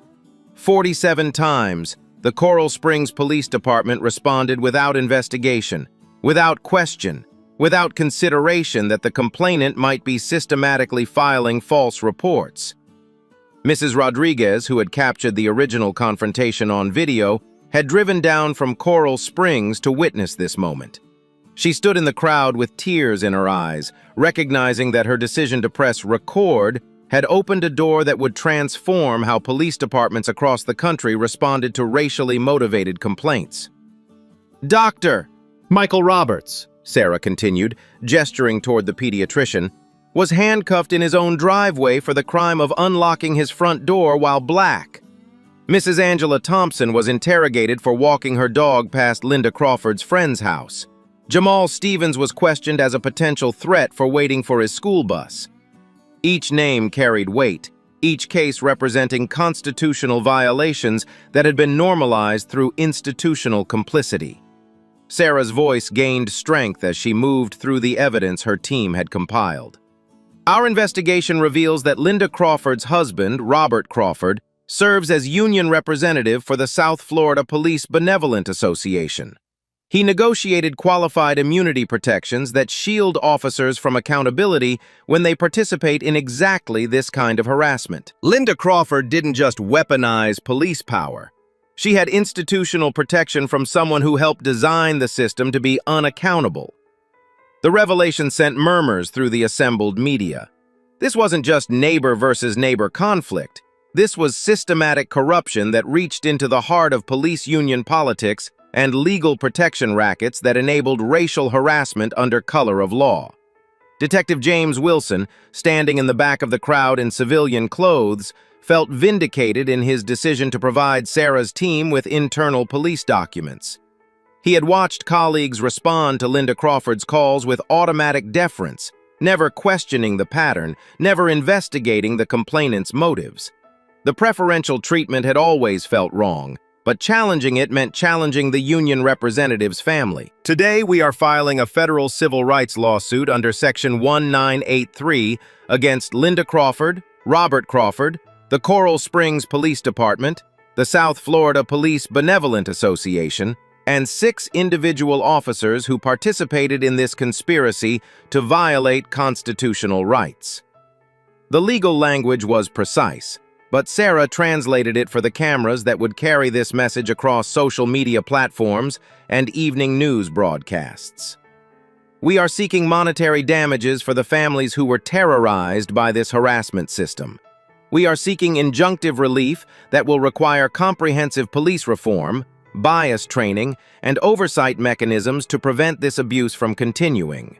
47 times, the Coral Springs Police Department responded without investigation, without question, without consideration that the complainant might be systematically filing false reports. Mrs. Rodriguez, who had captured the original confrontation on video, had driven down from Coral Springs to witness this moment. She stood in the crowd with tears in her eyes, recognizing that her decision to press record had opened a door that would transform how police departments across the country responded to racially motivated complaints. "Doctor," Michael Roberts, Sarah continued, gesturing toward the pediatrician, was handcuffed in his own driveway for the crime of unlocking his front door while black. Mrs. Angela Thompson was interrogated for walking her dog past Linda Crawford's friend's house. Jamal Stevens was questioned as a potential threat for waiting for his school bus. Each name carried weight, each case representing constitutional violations that had been normalized through institutional complicity. Sarah's voice gained strength as she moved through the evidence her team had compiled. Our investigation reveals that Linda Crawford's husband, Robert Crawford, serves as union representative for the South Florida Police Benevolent Association. He negotiated qualified immunity protections that shield officers from accountability when they participate in exactly this kind of harassment. Linda Crawford didn't just weaponize police power. She had institutional protection from someone who helped design the system to be unaccountable. The revelation sent murmurs through the assembled media. This wasn't just neighbor versus neighbor conflict. This was systematic corruption that reached into the heart of police union politics and legal protection rackets that enabled racial harassment under color of law. Detective James Wilson, standing in the back of the crowd in civilian clothes, felt vindicated in his decision to provide Sarah's team with internal police documents. He had watched colleagues respond to Linda Crawford's calls with automatic deference, never questioning the pattern, never investigating the complainant's motives. The preferential treatment had always felt wrong, but challenging it meant challenging the union representative's family. Today, we are filing a federal civil rights lawsuit under Section 1983 against Linda Crawford, Robert Crawford, the Coral Springs Police Department, the South Florida Police Benevolent Association, and 6 individual officers who participated in this conspiracy to violate constitutional rights. The legal language was precise, but Sarah translated it for the cameras that would carry this message across social media platforms and evening news broadcasts. We are seeking monetary damages for the families who were terrorized by this harassment system. We are seeking injunctive relief that will require comprehensive police reform, bias training, and oversight mechanisms to prevent this abuse from continuing.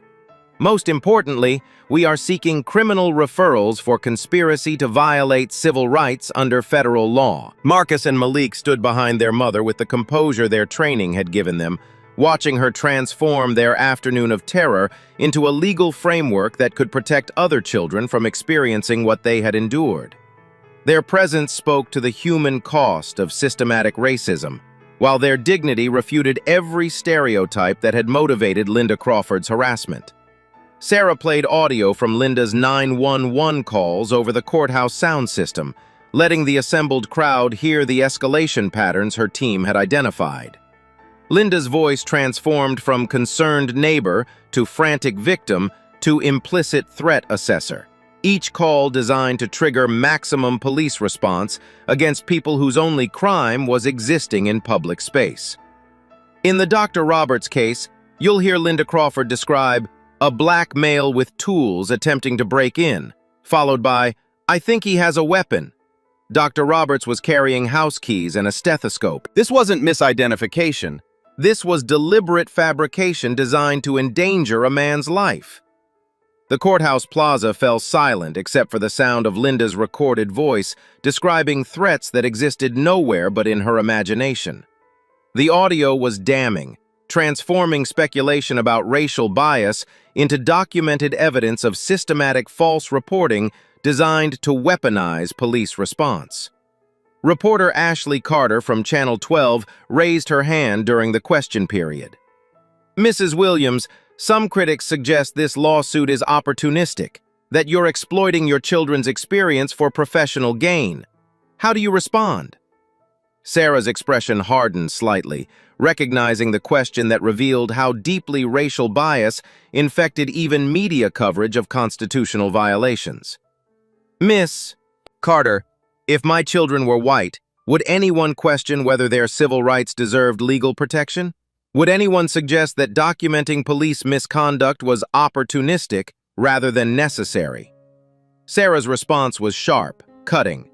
Most importantly, we are seeking criminal referrals for conspiracy to violate civil rights under federal law. Marcus and Malik stood behind their mother with the composure their training had given them, watching her transform their afternoon of terror into a legal framework that could protect other children from experiencing what they had endured. Their presence spoke to the human cost of systematic racism, while their dignity refuted every stereotype that had motivated Linda Crawford's harassment. Sarah played audio from Linda's 911 calls over the courthouse sound system, letting the assembled crowd hear the escalation patterns her team had identified. Linda's voice transformed from concerned neighbor to frantic victim to implicit threat assessor, each call designed to trigger maximum police response against people whose only crime was existing in public space. In the Dr. Roberts case, you'll hear Linda Crawford describe a black male with tools attempting to break in, followed by, "I think he has a weapon." Dr. Roberts was carrying house keys and a stethoscope. This wasn't misidentification. This was deliberate fabrication designed to endanger a man's life. The courthouse plaza fell silent except for the sound of Linda's recorded voice describing threats that existed nowhere but in her imagination. The audio was damning, transforming speculation about racial bias into documented evidence of systematic false reporting designed to weaponize police response. Reporter Ashley Carter from Channel 12 raised her hand during the question period. "Mrs. Williams, some critics suggest this lawsuit is opportunistic, that you're exploiting your children's experience for professional gain. How do you respond?" Sarah's expression hardened slightly, recognizing the question that revealed how deeply racial bias infected even media coverage of constitutional violations. Miss Carter, if my children were white, would anyone question whether their civil rights deserved legal protection? Would anyone suggest that documenting police misconduct was opportunistic rather than necessary? Sarah's response was sharp, cutting.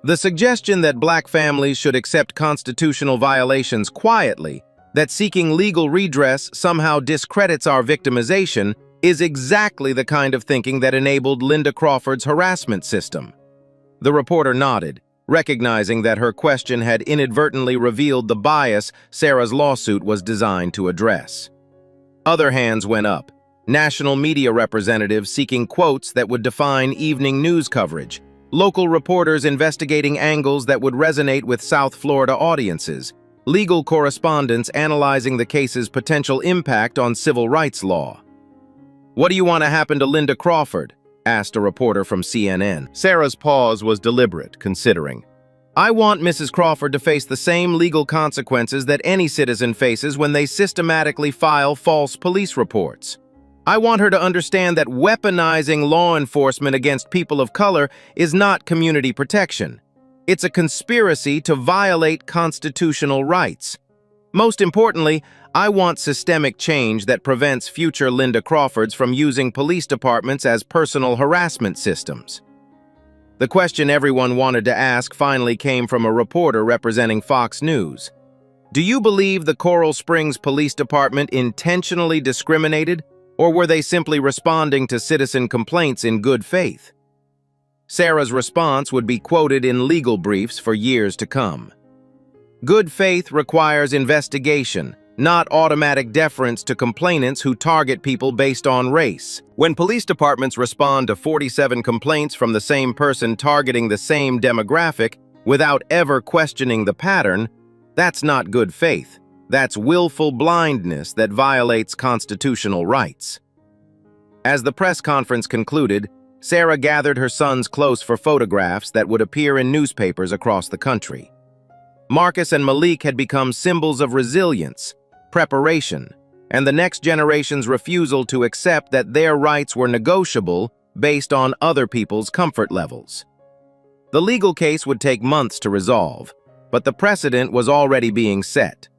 The suggestion that black families should accept constitutional violations quietly, that seeking legal redress somehow discredits our victimization, is exactly the kind of thinking that enabled Linda Crawford's harassment system. The reporter nodded, recognizing that her question had inadvertently revealed the bias Sarah's lawsuit was designed to address. Other hands went up, national media representatives seeking quotes that would define evening news coverage, local reporters investigating angles that would resonate with South Florida audiences, legal correspondents analyzing the case's potential impact on civil rights law. "What do you want to happen to Linda Crawford?" asked a reporter from CNN. Sarah's pause was deliberate, considering. "I want Mrs. Crawford to face the same legal consequences that any citizen faces when they systematically file false police reports. I want her to understand that weaponizing law enforcement against people of color is not community protection. It's a conspiracy to violate constitutional rights. Most importantly, I want systemic change that prevents future Linda Crawfords from using police departments as personal harassment systems." The question everyone wanted to ask finally came from a reporter representing Fox News. "Do you believe the Coral Springs Police Department intentionally discriminated, or were they simply responding to citizen complaints in good faith?" Sarah's response would be quoted in legal briefs for years to come. "Good faith requires investigation, not automatic deference to complainants who target people based on race. When police departments respond to 47 complaints from the same person targeting the same demographic without ever questioning the pattern, that's not good faith. That's willful blindness that violates constitutional rights." As the press conference concluded, Sarah gathered her sons close for photographs that would appear in newspapers across the country. Marcus and Malik had become symbols of resilience, preparation, and the next generation's refusal to accept that their rights were negotiable based on other people's comfort levels. The legal case would take months to resolve, but the precedent was already being set.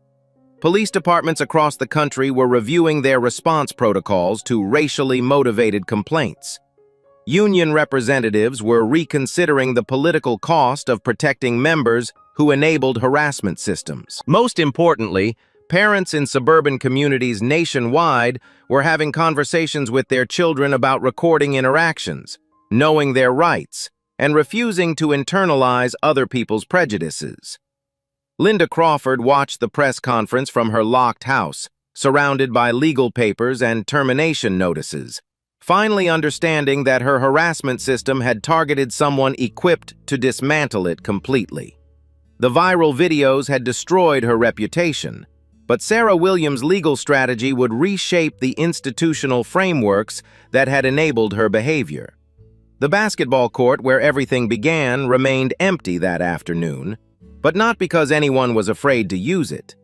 Police departments across the country were reviewing their response protocols to racially motivated complaints. Union representatives were reconsidering the political cost of protecting members who enabled harassment systems. Most importantly, parents in suburban communities nationwide were having conversations with their children about recording interactions, knowing their rights, and refusing to internalize other people's prejudices. Linda Crawford watched the press conference from her locked house, surrounded by legal papers and termination notices, finally understanding that her harassment system had targeted someone equipped to dismantle it completely. The viral videos had destroyed her reputation, but Sarah Williams' legal strategy would reshape the institutional frameworks that had enabled her behavior. The basketball court where everything began remained empty that afternoon, but not because anyone was afraid to use it.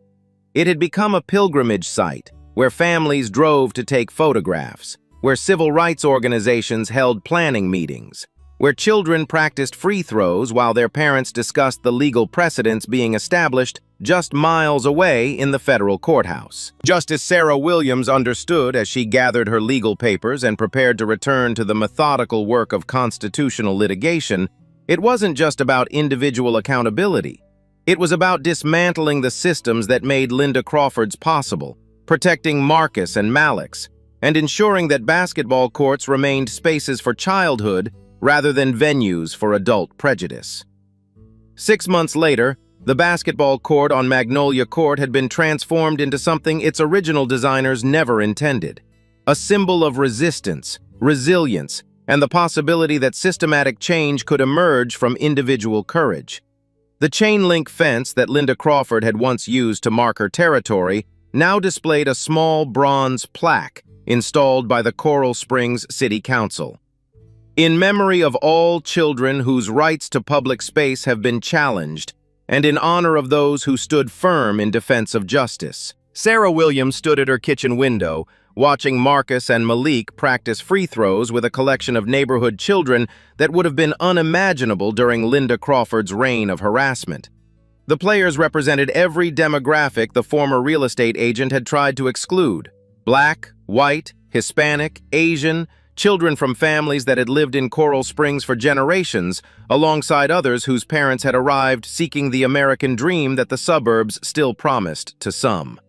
It had become a pilgrimage site where families drove to take photographs, where civil rights organizations held planning meetings, where children practiced free throws while their parents discussed the legal precedents being established just miles away in the federal courthouse. Justice Sarah Williams understood as she gathered her legal papers and prepared to return to the methodical work of constitutional litigation, it wasn't just about individual accountability. It was about dismantling the systems that made Linda Crawford's possible, protecting Marcus and Malix, and ensuring that basketball courts remained spaces for childhood rather than venues for adult prejudice. 6 months later, the basketball court on Magnolia Court had been transformed into something its original designers never intended: a symbol of resistance, resilience, and the possibility that systematic change could emerge from individual courage. The chain-link fence that Linda Crawford had once used to mark her territory now displayed a small bronze plaque installed by the Coral Springs City Council. "In memory of all children whose rights to public space have been challenged, and in honor of those who stood firm in defense of justice. Sarah Williams stood at her kitchen window, watching Marcus and Malik practice free throws with a collection of neighborhood children that would have been unimaginable during Linda Crawford's reign of harassment. The players represented every demographic the former real estate agent had tried to exclude: Black, white, Hispanic, Asian, children from families that had lived in Coral Springs for generations, alongside others whose parents had arrived seeking the American dream that the suburbs still promised to some.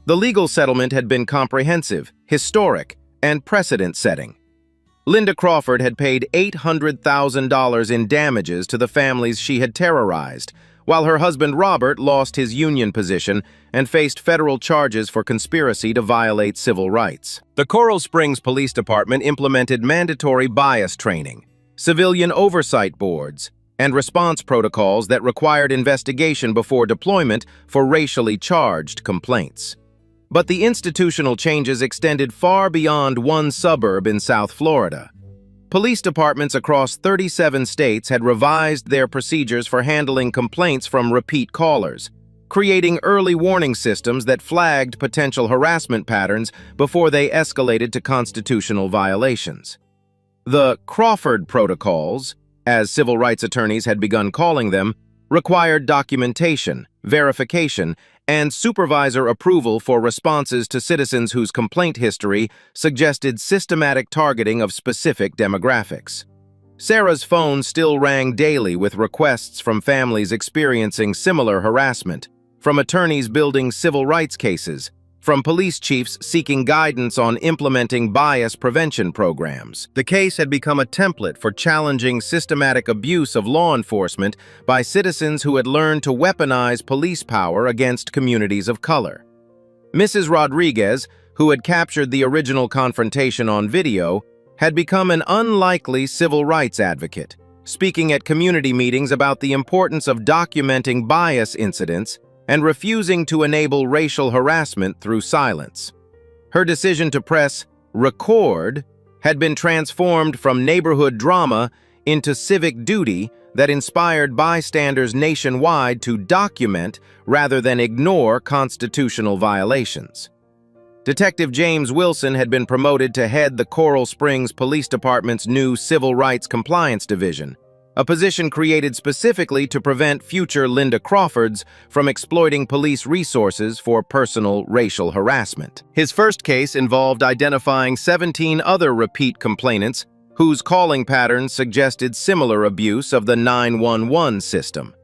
The legal settlement had been comprehensive, historic, and precedent-setting. Linda Crawford had paid $800,000 in damages to the families she had terrorized, while her husband Robert lost his union position and faced federal charges for conspiracy to violate civil rights. The Coral Springs Police Department implemented mandatory bias training, civilian oversight boards, and response protocols that required investigation before deployment for racially charged complaints. But the institutional changes extended far beyond one suburb in South Florida. Police departments across 37 states had revised their procedures for handling complaints from repeat callers, creating early warning systems that flagged potential harassment patterns before they escalated to constitutional violations. The Crawford Protocols, as civil rights attorneys had begun calling them, required documentation, verification, and supervisor approval for responses to citizens whose complaint history suggested systematic targeting of specific demographics. Sarah's phone still rang daily with requests from families experiencing similar harassment, from attorneys building civil rights cases, from police chiefs seeking guidance on implementing bias prevention programs. The case had become a template for challenging systematic abuse of law enforcement by citizens who had learned to weaponize police power against communities of color. Mrs. Rodriguez, who had captured the original confrontation on video, had become an unlikely civil rights advocate, speaking at community meetings about the importance of documenting bias incidents and refusing to enable racial harassment through silence. Her decision to press record had been transformed from neighborhood drama into civic duty that inspired bystanders nationwide to document rather than ignore constitutional violations. Detective James Wilson had been promoted to head the Coral Springs Police Department's new Civil Rights Compliance Division, a position created specifically to prevent future Linda Crawfords from exploiting police resources for personal racial harassment. His first case involved identifying 17 other repeat complainants whose calling patterns suggested similar abuse of the 911 system.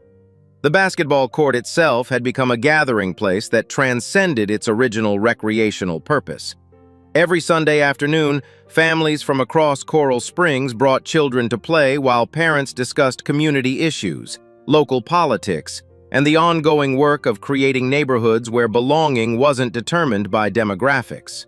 The basketball court itself had become a gathering place that transcended its original recreational purpose. Every Sunday afternoon, families from across Coral Springs brought children to play while parents discussed community issues, local politics, and the ongoing work of creating neighborhoods where belonging wasn't determined by demographics.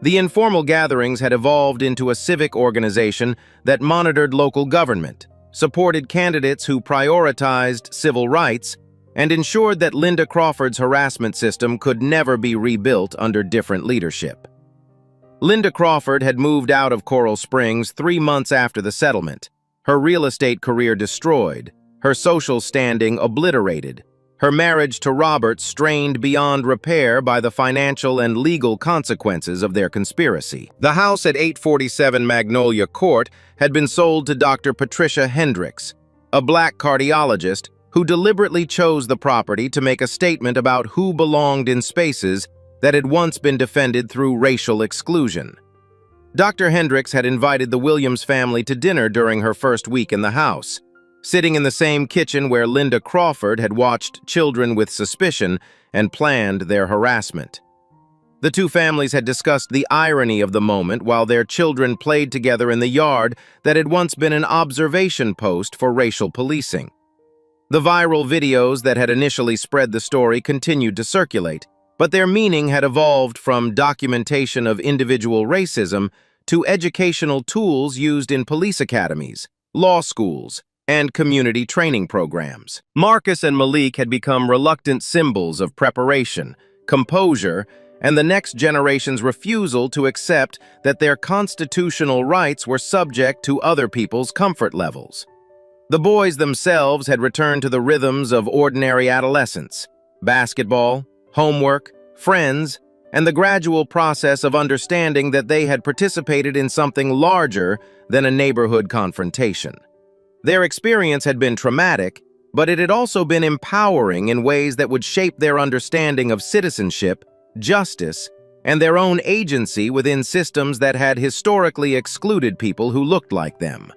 The informal gatherings had evolved into a civic organization that monitored local government, supported candidates who prioritized civil rights, and ensured that Linda Crawford's harassment system could never be rebuilt under different leadership. Linda Crawford had moved out of Coral Springs 3 months after the settlement, her real estate career destroyed, her social standing obliterated, her marriage to Robert strained beyond repair by the financial and legal consequences of their conspiracy. The house at 847 Magnolia Court had been sold to Dr. Patricia Hendricks, a Black cardiologist who deliberately chose the property to make a statement about who belonged in spaces that had once been defended through racial exclusion. Dr. Hendricks had invited the Williams family to dinner during her first week in the house, sitting in the same kitchen where Linda Crawford had watched children with suspicion and planned their harassment. The two families had discussed the irony of the moment while their children played together in the yard that had once been an observation post for racial policing. The viral videos that had initially spread the story continued to circulate, but their meaning had evolved from documentation of individual racism to educational tools used in police academies, law schools, and community training programs. Marcus and Malik had become reluctant symbols of preparation, composure, and the next generation's refusal to accept that their constitutional rights were subject to other people's comfort levels. The boys themselves had returned to the rhythms of ordinary adolescence: basketball, homework, friends, and the gradual process of understanding that they had participated in something larger than a neighborhood confrontation. Their experience had been traumatic, but it had also been empowering in ways that would shape their understanding of citizenship, justice, and their own agency within systems that had historically excluded people who looked like them.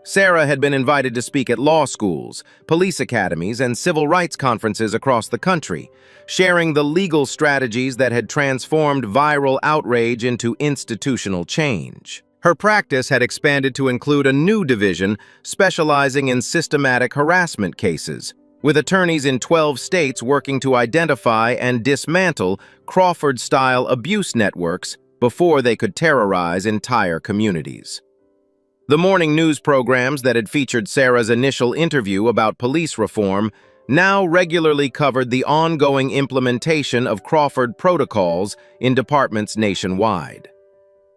Sarah had been invited to speak at law schools, police academies, and civil rights conferences across the country, sharing the legal strategies that had transformed viral outrage into institutional change. Her practice had expanded to include a new division specializing in systematic harassment cases, with attorneys in 12 states working to identify and dismantle Crawford-style abuse networks before they could terrorize entire communities. The morning news programs that had featured Sarah's initial interview about police reform now regularly covered the ongoing implementation of Crawford protocols in departments nationwide.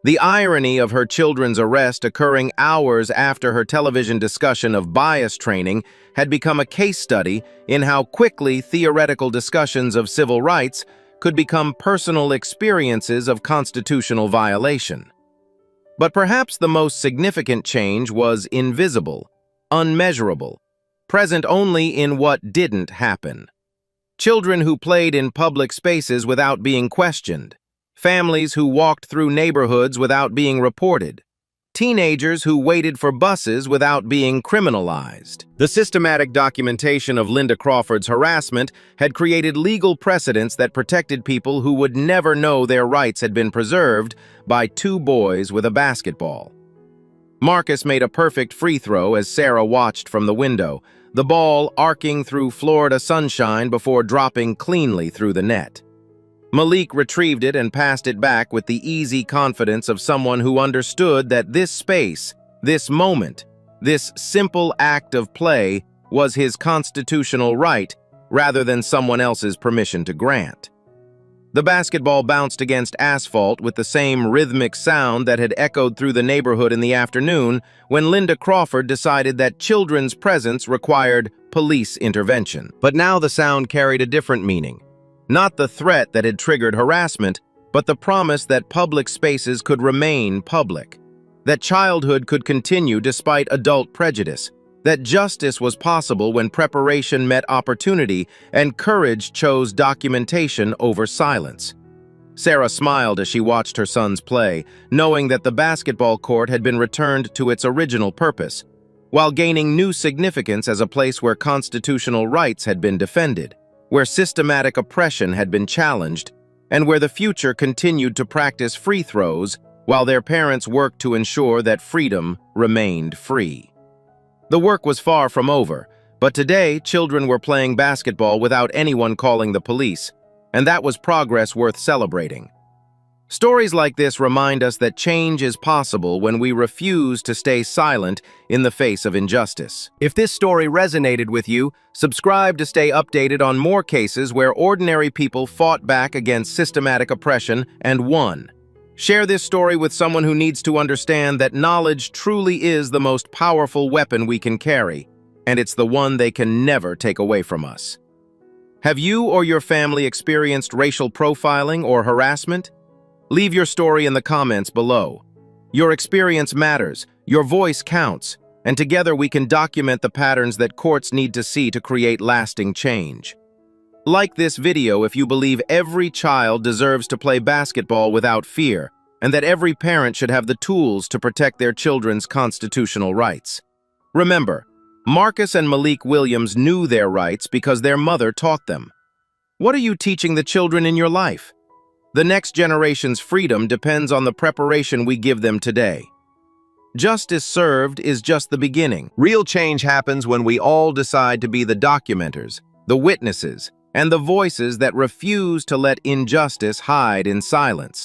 The irony of her children's arrest occurring hours after her television discussion of bias training had become a case study in how quickly theoretical discussions of civil rights could become personal experiences of constitutional violation. But perhaps the most significant change was invisible, unmeasurable, present only in what didn't happen. Children who played in public spaces without being questioned, families who walked through neighborhoods without being reported, teenagers who waited for buses without being criminalized. The systematic documentation of Linda Crawford's harassment had created legal precedents that protected people who would never know their rights had been preserved by two boys with a basketball. Marcus made a perfect free throw as Sarah watched from the window, the ball arcing through Florida sunshine before dropping cleanly through the net. Malik retrieved it and passed it back with the easy confidence of someone who understood that this space, this moment, this simple act of play was his constitutional right rather than someone else's permission to grant. The basketball bounced against asphalt with the same rhythmic sound that had echoed through the neighborhood in the afternoon when Linda Crawford decided that children's presence required police intervention. But now the sound carried a different meaning. Not the threat that had triggered harassment, but the promise that public spaces could remain public, that childhood could continue despite adult prejudice, that justice was possible when preparation met opportunity and courage chose documentation over silence. Sarah smiled as she watched her sons play, knowing that the basketball court had been returned to its original purpose, while gaining new significance as a place where constitutional rights had been defended, where systematic oppression had been challenged, and where the future continued to practice free throws while their parents worked to ensure that freedom remained free. The work was far from over, but today children were playing basketball without anyone calling the police, and that was progress worth celebrating. Stories like this remind us that change is possible when we refuse to stay silent in the face of injustice. If this story resonated with you, subscribe to stay updated on more cases where ordinary people fought back against systematic oppression and won. Share this story with someone who needs to understand that knowledge truly is the most powerful weapon we can carry, and it's the one they can never take away from us. Have you or your family experienced racial profiling or harassment? Leave your story in the comments below. Your experience matters, your voice counts, and together we can document the patterns that courts need to see to create lasting change. Like this video if you believe every child deserves to play basketball without fear, and that every parent should have the tools to protect their children's constitutional rights. Remember, Marcus and Malik Williams knew their rights because their mother taught them. What are you teaching the children in your life? The next generation's freedom depends on the preparation we give them today. Justice served is just the beginning. Real change happens when we all decide to be the documenters, the witnesses, and the voices that refuse to let injustice hide in silence.